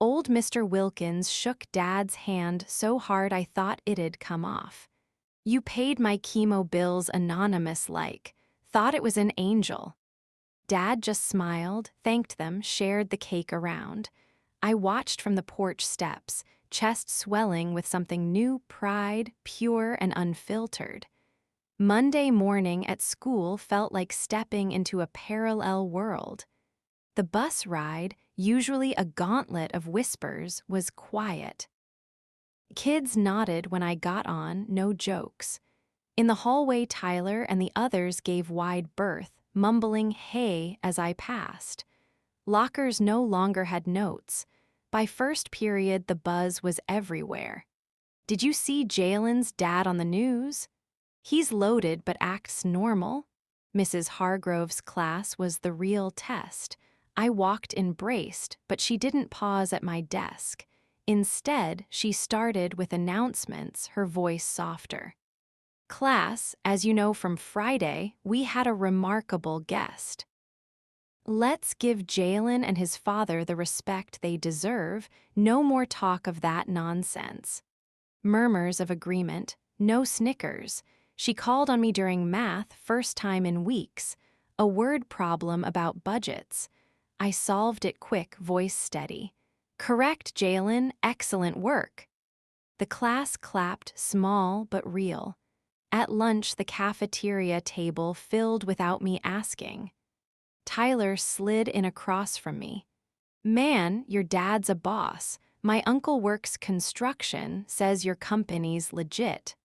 Speaker 1: Old Mr. Wilkins shook Dad's hand so hard I thought it'd come off. You paid my chemo bills anonymous-like, thought it was an angel. Dad just smiled, thanked them, shared the cake around. I watched from the porch steps, chest swelling with something new pride, pure and unfiltered. Monday morning at school felt like stepping into a parallel world. The bus ride, usually a gauntlet of whispers, was quiet. Kids nodded when I got on, no jokes. In the hallway, Tyler and the others gave wide berth, mumbling "hey" as I passed. Lockers no longer had notes. By first period, the buzz was everywhere. Did you see Jalen's dad on the news? He's loaded but acts normal. Mrs. Hargrove's class was the real test. I walked embraced, but she didn't pause at my desk. Instead, she started with announcements, her voice softer. Class, as you know from Friday, we had a remarkable guest. Let's give Jalen and his father the respect they deserve, no more talk of that nonsense. Murmurs of agreement, no snickers. She called on me during math, first time in weeks. A word problem about budgets. I solved it quick, voice steady. Correct, Jalen, excellent work. The class clapped, small but real. At lunch, the cafeteria table filled without me asking. Tyler slid in across from me. Man, your dad's a boss. My uncle works construction, says your company's legit.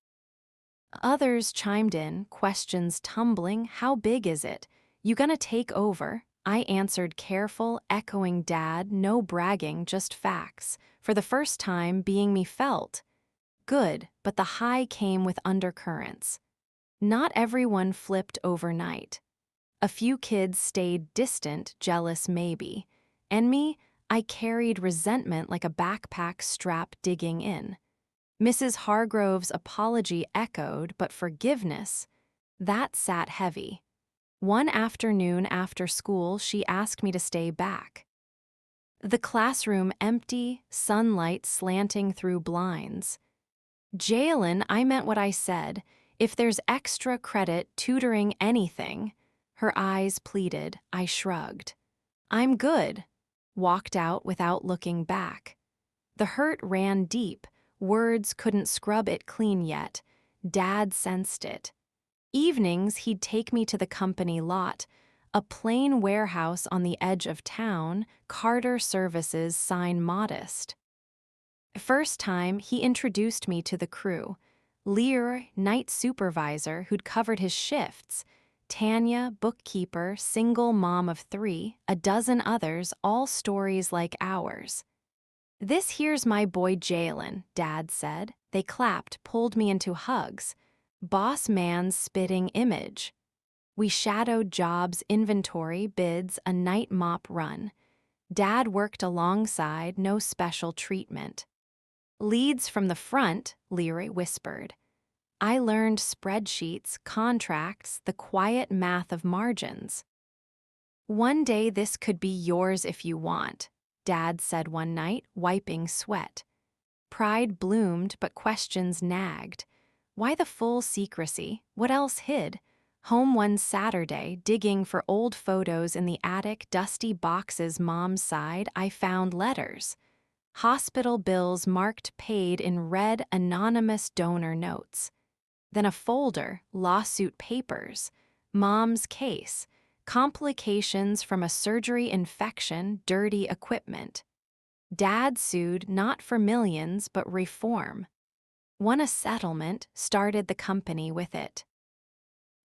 Speaker 1: Others chimed in, questions tumbling, how big is it? You gonna take over? I answered careful, echoing Dad, no bragging, just facts. For the first time, being me felt. Good, but the high came with undercurrents. Not everyone flipped overnight. A few kids stayed distant, jealous maybe. And me, I carried resentment like a backpack strap digging in. Mrs. Hargrove's apology echoed, but forgiveness, that sat heavy. One afternoon after school, she asked me to stay back. The classroom empty, sunlight slanting through blinds. Jalen, I meant what I said. If there's extra credit tutoring anything, her eyes pleaded. I shrugged. I'm good. Walked out without looking back. The hurt ran deep. Words couldn't scrub it clean yet. Dad sensed it. Evenings, he'd take me to the company lot, a plain warehouse on the edge of town, Carter Services sign modest. First time, he introduced me to the crew. Lear, night supervisor who'd covered his shifts. Tanya, bookkeeper, single mom of 3, a dozen others, all stories like ours. This here's my boy Jalen, Dad said. They clapped, pulled me into hugs. Boss man's spitting image. We shadowed jobs, inventory, bids, a night mop run. Dad worked alongside, no special treatment. Leads from the front, Leary whispered. I learned spreadsheets, contracts, the quiet math of margins. One day this could be yours if you want, Dad said one night, wiping sweat. Pride bloomed, but questions nagged. Why the full secrecy? What else hid? Home one Saturday, digging for old photos in the attic, dusty boxes Mom's side, I found letters. Hospital bills marked paid in red anonymous donor notes. Then a folder, lawsuit papers, Mom's case, complications from a surgery infection, dirty equipment. Dad sued not for millions, but reform. Won a settlement, started the company with it.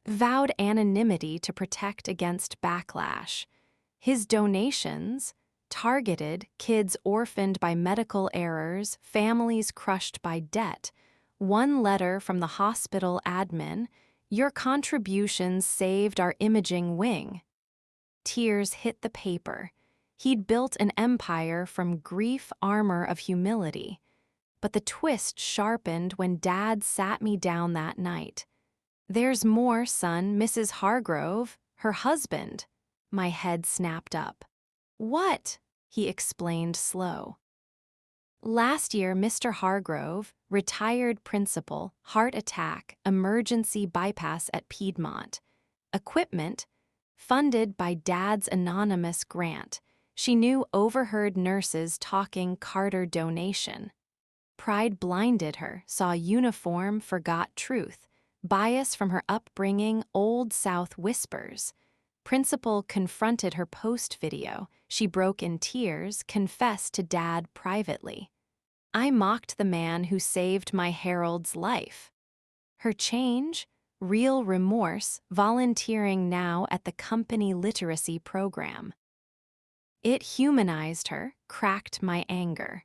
Speaker 1: Vowed anonymity to protect against backlash. His donations targeted kids orphaned by medical errors, families crushed by debt. One letter from the hospital admin, your contributions saved our imaging wing. Tears hit the paper. He'd built an empire from grief armor of humility. But the twist sharpened when Dad sat me down that night. "There's more, son, Mrs. Hargrove, her husband." My head snapped up. "What?" he explained slow. "Last year, Mr. Hargrove, retired principal, heart attack, emergency bypass at Piedmont. Equipment, funded by Dad's anonymous grant. She knew overheard nurses talking Carter donation. Pride blinded her, saw uniform, forgot truth. Bias from her upbringing, Old South whispers. Principal confronted her post-video. She broke in tears, confessed to Dad privately. I mocked the man who saved my Harold's life. Her change? Real remorse, volunteering now at the company literacy program. It humanized her, cracked my anger.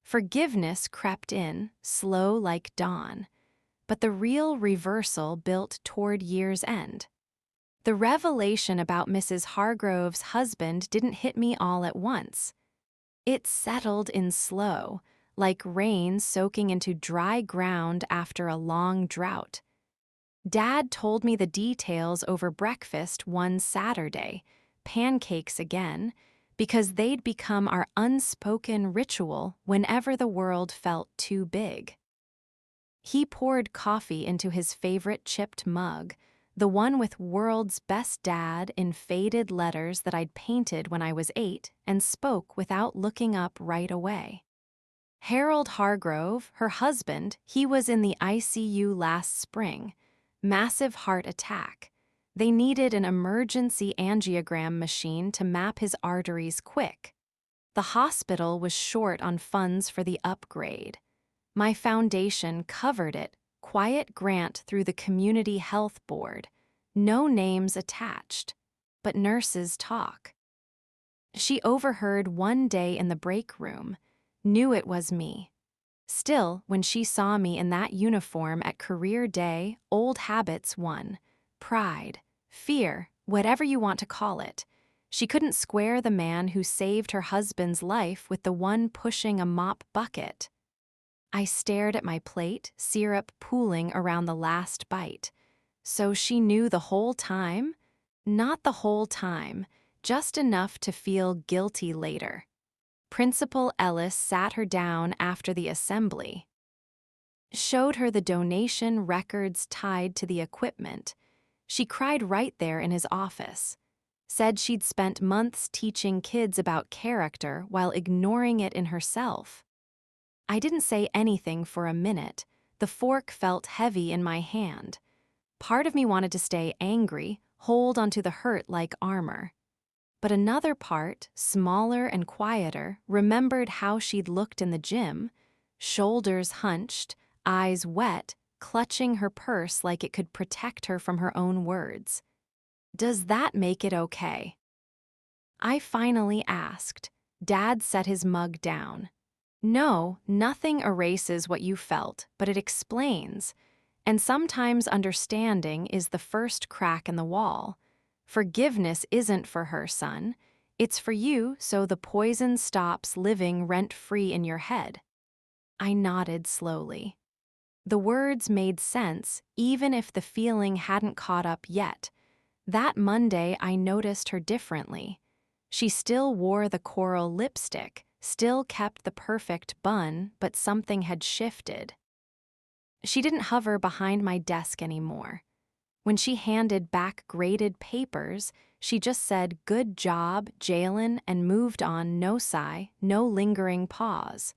Speaker 1: Forgiveness crept in, slow like dawn. But the real reversal built toward year's end. The revelation about Mrs. Hargrove's husband didn't hit me all at once. It settled in slow, like rain soaking into dry ground after a long drought. Dad told me the details over breakfast one Saturday, pancakes again, because they'd become our unspoken ritual whenever the world felt too big. He poured coffee into his favorite chipped mug, the one with "World's Best Dad" in faded letters that I'd painted when I was 8, and spoke without looking up right away. Harold Hargrove, her husband, he was in the ICU last spring. Massive heart attack. They needed an emergency angiogram machine to map his arteries quick. The hospital was short on funds for the upgrade. My foundation covered it, quiet grant through the Community Health Board. No names attached, but nurses talk. She overheard one day in the break room, knew it was me. Still, when she saw me in that uniform at career day, old habits won. Pride, fear, whatever you want to call it. She couldn't square the man who saved her husband's life with the one pushing a mop bucket. I stared at my plate, syrup pooling around the last bite. So she knew the whole time? Not the whole time, just enough to feel guilty later. Principal Ellis sat her down after the assembly, showed her the donation records tied to the equipment. She cried right there in his office. Said she'd spent months teaching kids about character while ignoring it in herself. I didn't say anything for a minute. The fork felt heavy in my hand. Part of me wanted to stay angry, hold onto the hurt like armor. But another part, smaller and quieter, remembered how she'd looked in the gym, shoulders hunched, eyes wet, clutching her purse like it could protect her from her own words. Does that make it okay? I finally asked. Dad set his mug down. No, nothing erases what you felt, but it explains. And sometimes understanding is the first crack in the wall. Forgiveness isn't for her, son. It's for you so the poison stops living rent-free in your head. I nodded slowly. The words made sense, even if the feeling hadn't caught up yet. That Monday, I noticed her differently. She still wore the coral lipstick, still kept the perfect bun, but something had shifted. She didn't hover behind my desk anymore. When she handed back graded papers, she just said, "Good job, Jalen," and moved on, no sigh, no lingering pause.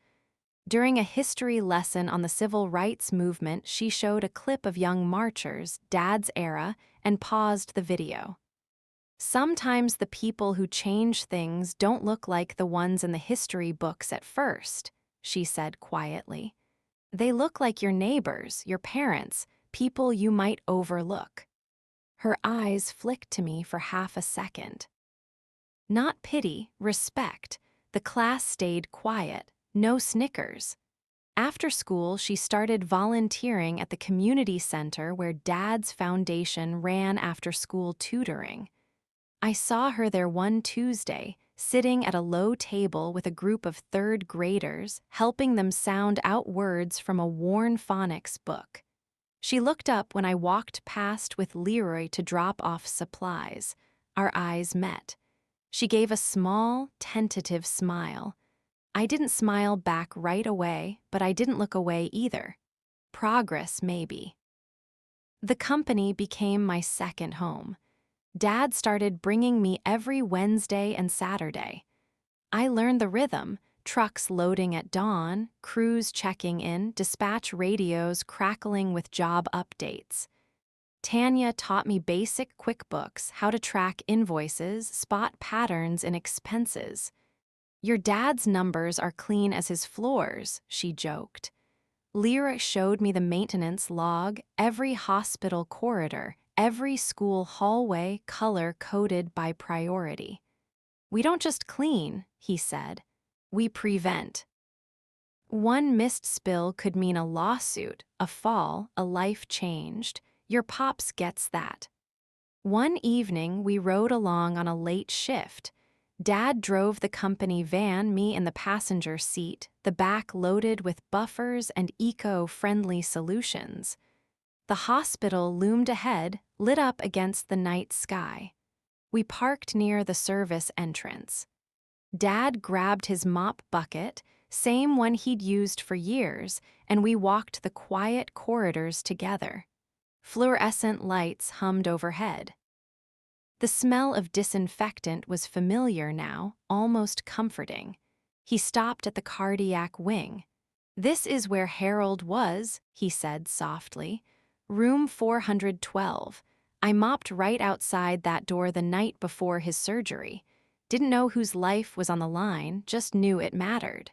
Speaker 1: During a history lesson on the civil rights movement, she showed a clip of young marchers, Dad's era, and paused the video. Sometimes the people who change things don't look like the ones in the history books at first, she said quietly. They look like your neighbors, your parents, people you might overlook. Her eyes flicked to me for half a second. Not pity, respect. The class stayed quiet, no snickers. After school, she started volunteering at the community center where Dad's foundation ran after-school tutoring. I saw her there one Tuesday, sitting at a low table with a group of third graders, helping them sound out words from a worn phonics book. She looked up when I walked past with Leroy to drop off supplies. Our eyes met. She gave a small, tentative smile. I didn't smile back right away, but I didn't look away either. Progress, maybe. The company became my second home. Dad started bringing me every Wednesday and Saturday. I learned the rhythm: trucks loading at dawn, crews checking in, dispatch radios crackling with job updates. Tanya taught me basic QuickBooks, how to track invoices, spot patterns in expenses. "Your dad's numbers are clean as his floors," she joked. Lyra showed me the maintenance log, every hospital corridor, every school hallway color-coded by priority. "We don't just clean," he said. "We prevent." One missed spill could mean a lawsuit, a fall, a life changed. Your pops gets that. One evening, we rode along on a late shift. Dad drove the company van, me in the passenger seat, the back loaded with buffers and eco-friendly solutions. The hospital loomed ahead, lit up against the night sky. We parked near the service entrance. Dad grabbed his mop bucket, same one he'd used for years, and we walked the quiet corridors together. Fluorescent lights hummed overhead. The smell of disinfectant was familiar now, almost comforting. He stopped at the cardiac wing. "This is where Harold was," he said softly. "Room 412. I mopped right outside that door the night before his surgery. Didn't know whose life was on the line, just knew it mattered."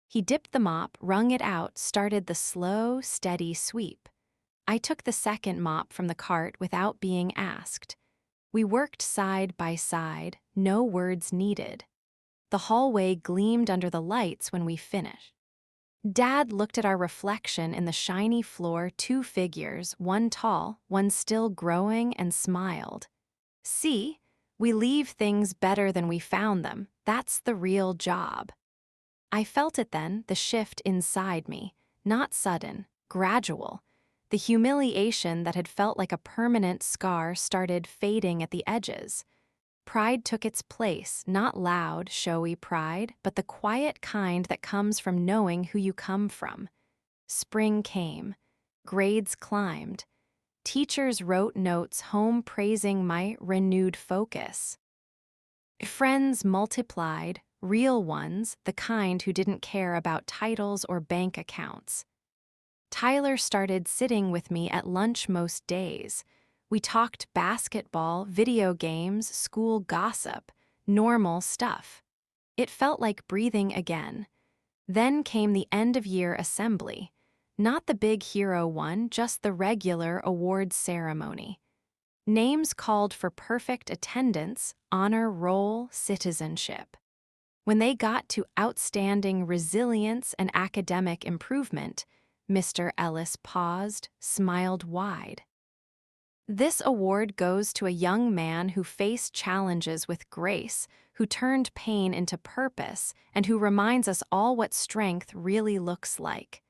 Speaker 1: He dipped the mop, wrung it out, started the slow, steady sweep. I took the second mop from the cart without being asked. We worked side by side, no words needed. The hallway gleamed under the lights when we finished. Dad looked at our reflection in the shiny floor, two figures, one tall, one still growing, and smiled. "See, we leave things better than we found them. That's the real job." I felt it then, the shift inside me, not sudden, gradual. The humiliation that had felt like a permanent scar started fading at the edges. Pride took its place, not loud, showy pride, but the quiet kind that comes from knowing who you come from. Spring came. Grades climbed. Teachers wrote notes home praising my renewed focus. Friends multiplied, real ones, the kind who didn't care about titles or bank accounts. Tyler started sitting with me at lunch most days. We talked basketball, video games, school gossip, normal stuff. It felt like breathing again. Then came the end-of-year assembly. Not the big hero one, just the regular awards ceremony. Names called for perfect attendance, honor roll, citizenship. When they got to outstanding resilience and academic improvement, Mr. Ellis paused, smiled wide. "This award goes to a young man who faced challenges with grace, who turned pain into purpose, and who reminds us all what strength really looks like.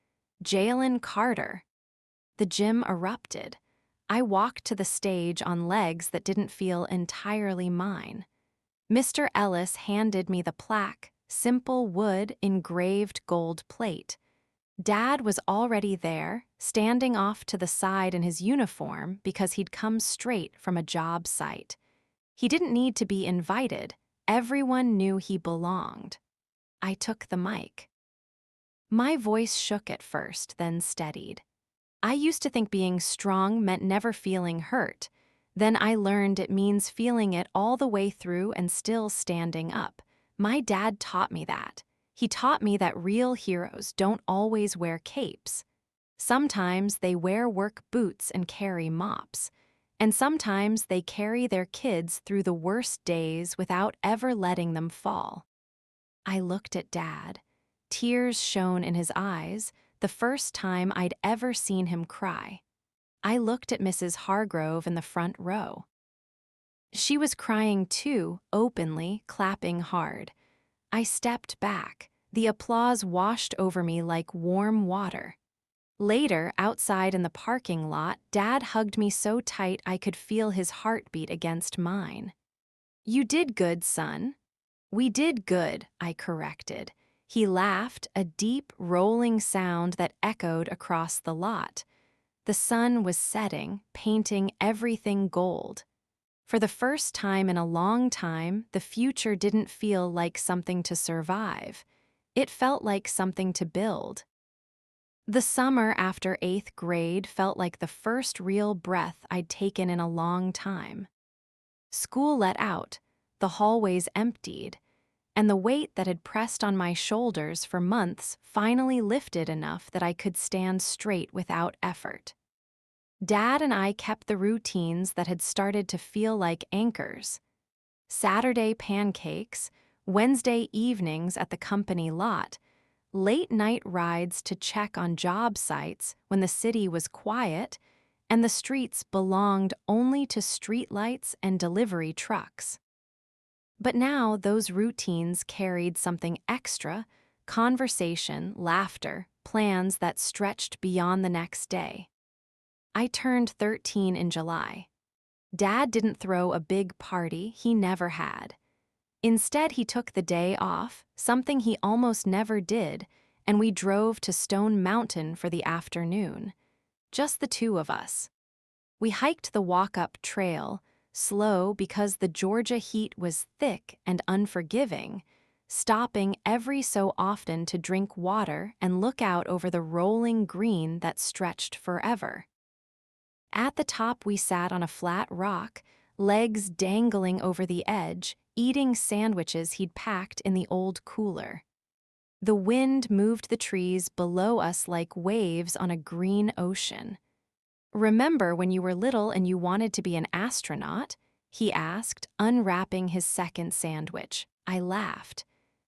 Speaker 1: Jalen Carter." The gym erupted. I walked to the stage on legs that didn't feel entirely mine. Mr. Ellis handed me the plaque, simple wood, engraved gold plate. Dad was already there, standing off to the side in his uniform because he'd come straight from a job site. He didn't need to be invited. Everyone knew he belonged. I took the mic. My voice shook at first, then steadied. I used to think being strong meant never feeling hurt. Then I learned it means feeling it all the way through and still standing up. My dad taught me that. He taught me that real heroes don't always wear capes. Sometimes they wear work boots and carry mops. And sometimes they carry their kids through the worst days without ever letting them fall. I looked at Dad. Tears shone in his eyes, the first time I'd ever seen him cry. I looked at Mrs. Hargrove in the front row. She was crying too, openly, clapping hard. I stepped back. The applause washed over me like warm water. Later, outside in the parking lot, Dad hugged me so tight I could feel his heartbeat against mine. "You did good, son." "We did good," I corrected. He laughed, a deep, rolling sound that echoed across the lot. The sun was setting, painting everything gold. For the first time in a long time, the future didn't feel like something to survive. It felt like something to build. The summer after 8th grade felt like the first real breath I'd taken in a long time. School let out, the hallways emptied, and the weight that had pressed on my shoulders for months finally lifted enough that I could stand straight without effort. Dad and I kept the routines that had started to feel like anchors. Saturday pancakes, Wednesday evenings at the company lot, late-night rides to check on job sites when the city was quiet and the streets belonged only to streetlights and delivery trucks. But now those routines carried something extra: conversation, laughter, plans that stretched beyond the next day. I turned 13 in July. Dad didn't throw a big party, he never had. Instead, he took the day off, something he almost never did, and we drove to Stone Mountain for the afternoon. Just the two of us. We hiked the walk-up trail, slow because the Georgia heat was thick and unforgiving, stopping every so often to drink water and look out over the rolling green that stretched forever. At the top, we sat on a flat rock, legs dangling over the edge, eating sandwiches he'd packed in the old cooler. The wind moved the trees below us like waves on a green ocean. "Remember when you were little and you wanted to be an astronaut?" he asked, unwrapping his second sandwich. I laughed.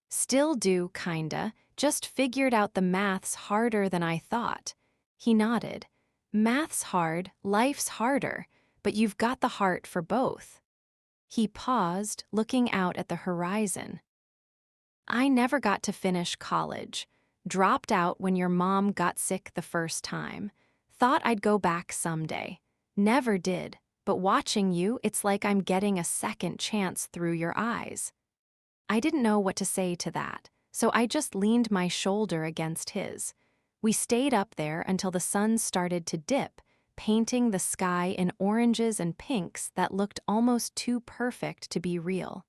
Speaker 1: "Still do, kinda. Just figured out the math's harder than I thought." He nodded. "Math's hard, life's harder, but you've got the heart for both." He paused, looking out at the horizon. "I never got to finish college. Dropped out when your mom got sick the first time. Thought I'd go back someday. Never did, but watching you, it's like I'm getting a second chance through your eyes." I didn't know what to say to that, so I just leaned my shoulder against his. We stayed up there until the sun started to dip, painting the sky in oranges and pinks that looked almost too perfect to be real.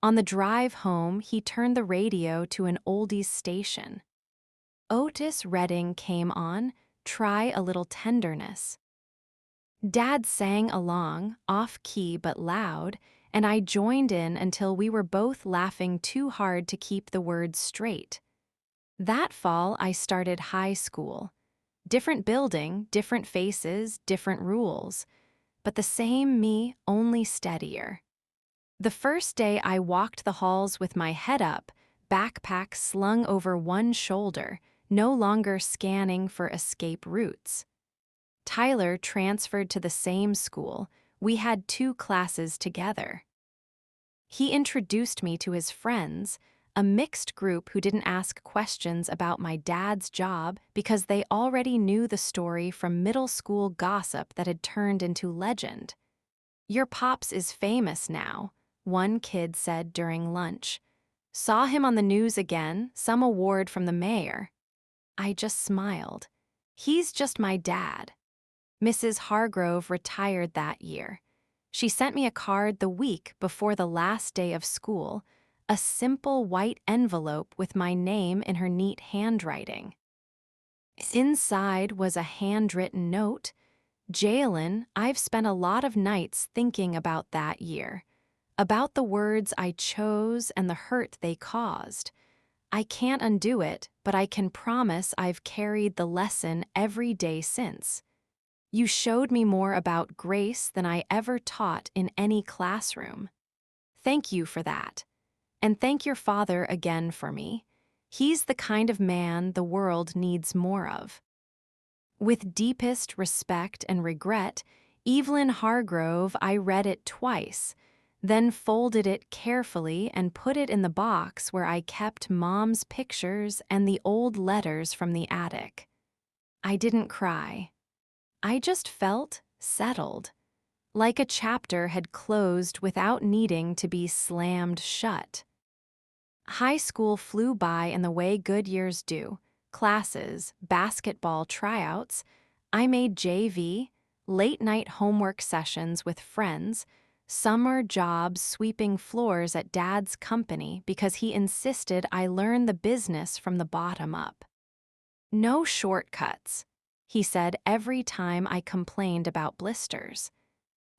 Speaker 1: On the drive home, he turned the radio to an oldies station. Otis Redding came on, "Try a Little Tenderness." Dad sang along, off-key but loud, and I joined in until we were both laughing too hard to keep the words straight. That fall, I started high school. Different building, different faces, different rules, but the same me, only steadier. The first day I walked the halls with my head up, backpack slung over one shoulder, no longer scanning for escape routes. Tyler transferred to the same school. We had 2 classes together. He introduced me to his friends, a mixed group who didn't ask questions about my dad's job because they already knew the story from middle school gossip that had turned into legend. "Your pops is famous now," one kid said during lunch. "Saw him on the news again, some award from the mayor." I just smiled. "He's just my dad." Mrs. Hargrove retired that year. She sent me a card the week before the last day of school, a simple white envelope with my name in her neat handwriting. Inside was a handwritten note. "Jalen, I've spent a lot of nights thinking about that year, about the words I chose and the hurt they caused. I can't undo it, but I can promise I've carried the lesson every day since. You showed me more about grace than I ever taught in any classroom. Thank you for that. And thank your father again for me. He's the kind of man the world needs more of." With deepest respect and regret, Evelyn Hargrove, I read it twice, then folded it carefully and put it in the box where I kept Mom's pictures and the old letters from the attic. I didn't cry. I just felt settled, like a chapter had closed without needing to be slammed shut. High school flew by in the way good years do. Classes, basketball tryouts. I made JV, late-night homework sessions with friends, summer jobs sweeping floors at Dad's company because he insisted I learn the business from the bottom up. No shortcuts, he said every time I complained about blisters.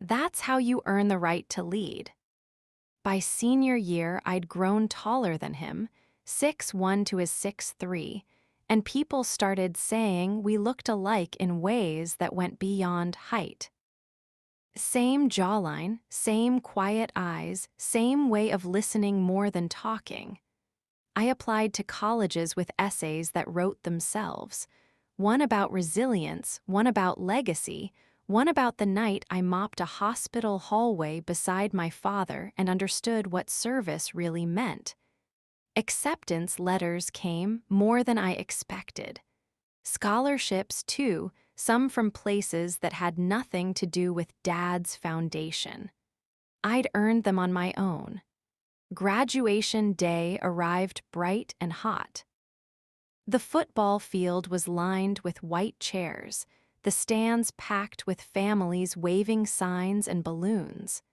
Speaker 1: That's how you earn the right to lead. By senior year, I'd grown taller than him, 6'1" to his 6'3", and people started saying we looked alike in ways that went beyond height. Same jawline, same quiet eyes, same way of listening more than talking. I applied to colleges with essays that wrote themselves. One about resilience, one about legacy, one about the night I mopped a hospital hallway beside my father and understood what service really meant. Acceptance letters came more than I expected. Scholarships, too, some from places that had nothing to do with Dad's foundation. I'd earned them on my own. Graduation day arrived bright and hot. The football field was lined with white chairs, the stands packed with families waving signs and balloons.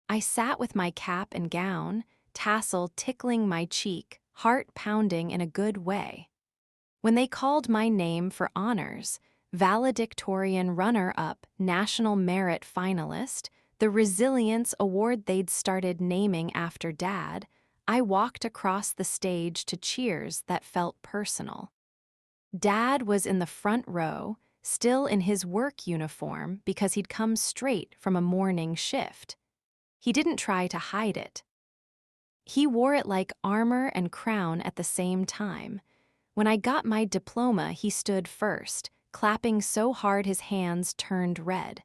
Speaker 1: I sat with my cap and gown, tassel tickling my cheek, heart pounding in a good way. When they called my name for honors, valedictorian runner-up, national merit finalist, the resilience award they'd started naming after Dad, I walked across the stage to cheers that felt personal. Dad was in the front row, still in his work uniform because he'd come straight from a morning shift. He didn't try to hide it. He wore it like armor and crown at the same time. When I got my diploma, he stood first, clapping so hard his hands turned red.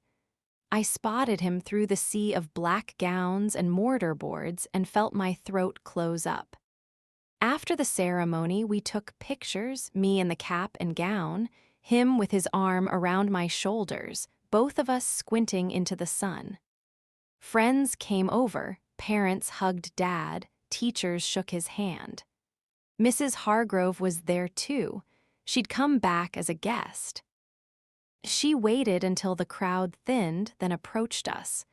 Speaker 1: I spotted him through the sea of black gowns and mortar boards and felt my throat close up. After the ceremony, we took pictures, me in the cap and gown, him with his arm around my shoulders, both of us squinting into the sun. Friends came over, parents hugged Dad, teachers shook his hand. Mrs. Hargrove was there too. She'd come back as a guest. She waited until the crowd thinned, then approached us.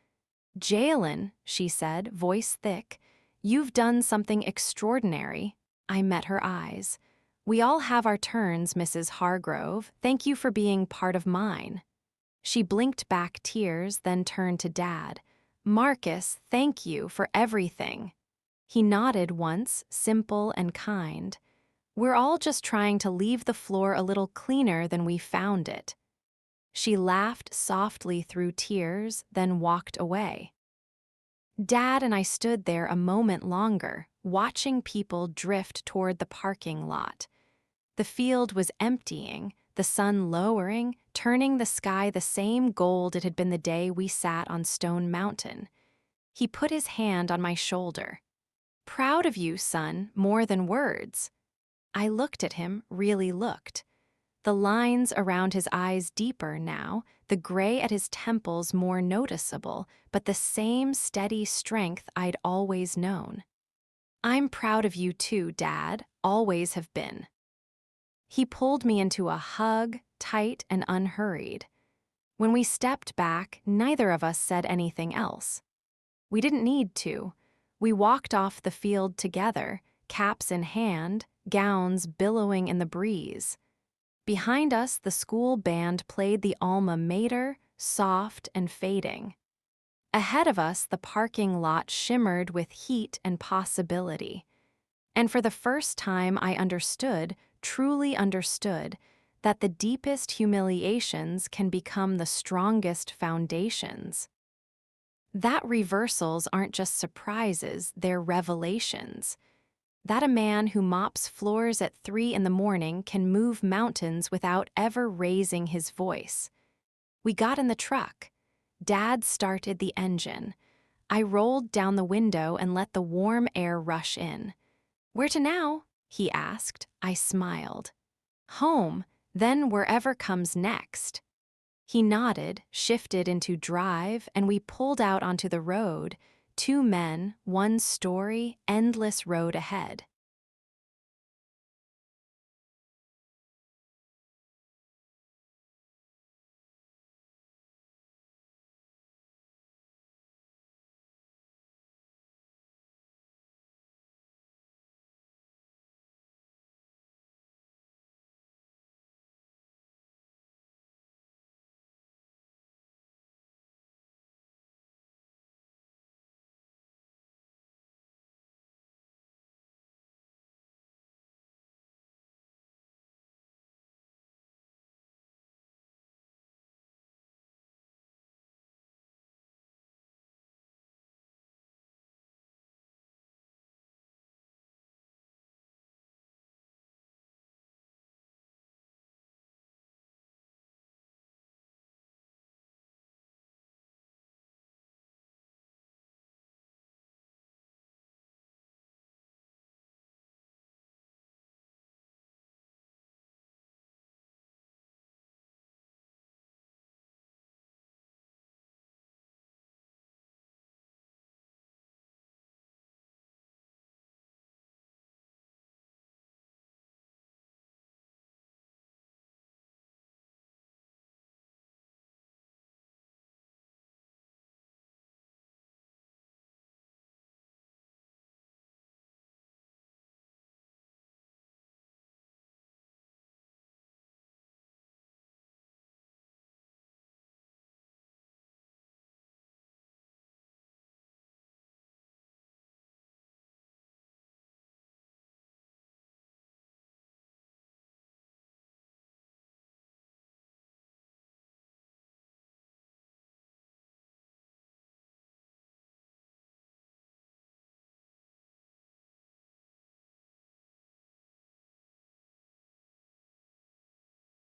Speaker 1: "Jalen," she said, voice thick, "you've done something extraordinary." I met her eyes. "We all have our turns, Mrs. Hargrove. Thank you for being part of mine." She blinked back tears, then turned to Dad. "Marcus, thank you for everything." He nodded once, simple and kind. "We're all just trying to leave the floor a little cleaner than we found it." She laughed softly through tears, then walked away. Dad and I stood there a moment longer, watching people drift toward the parking lot. The field was emptying, the sun lowering, turning the sky the same gold it had been the day we sat on Stone Mountain. He put his hand on my shoulder. "Proud of you, son, more than words." I looked at him, really looked. The lines around his eyes deeper now, the gray at his temples more noticeable, but the same steady strength I'd always known. "I'm proud of you too, Dad, always have been." He pulled me into a hug, tight and unhurried. When we stepped back, neither of us said anything else. We didn't need to. We walked off the field together, caps in hand, gowns billowing in the breeze. Behind us, the school band played the alma mater, soft and fading. Ahead of us, the parking lot shimmered with heat and possibility. And for the first time, I understood, truly understood, that the deepest humiliations can become the strongest foundations. That reversals aren't just surprises, they're revelations. That a man who mops floors at 3 in the morning can move mountains without ever raising his voice. We got in the truck. Dad started the engine. I rolled down the window and let the warm air rush in. "Where to now?" he asked. I smiled. "Home, then wherever comes next." He nodded, shifted into drive, and we pulled out onto the road. Two men, one story, endless road ahead.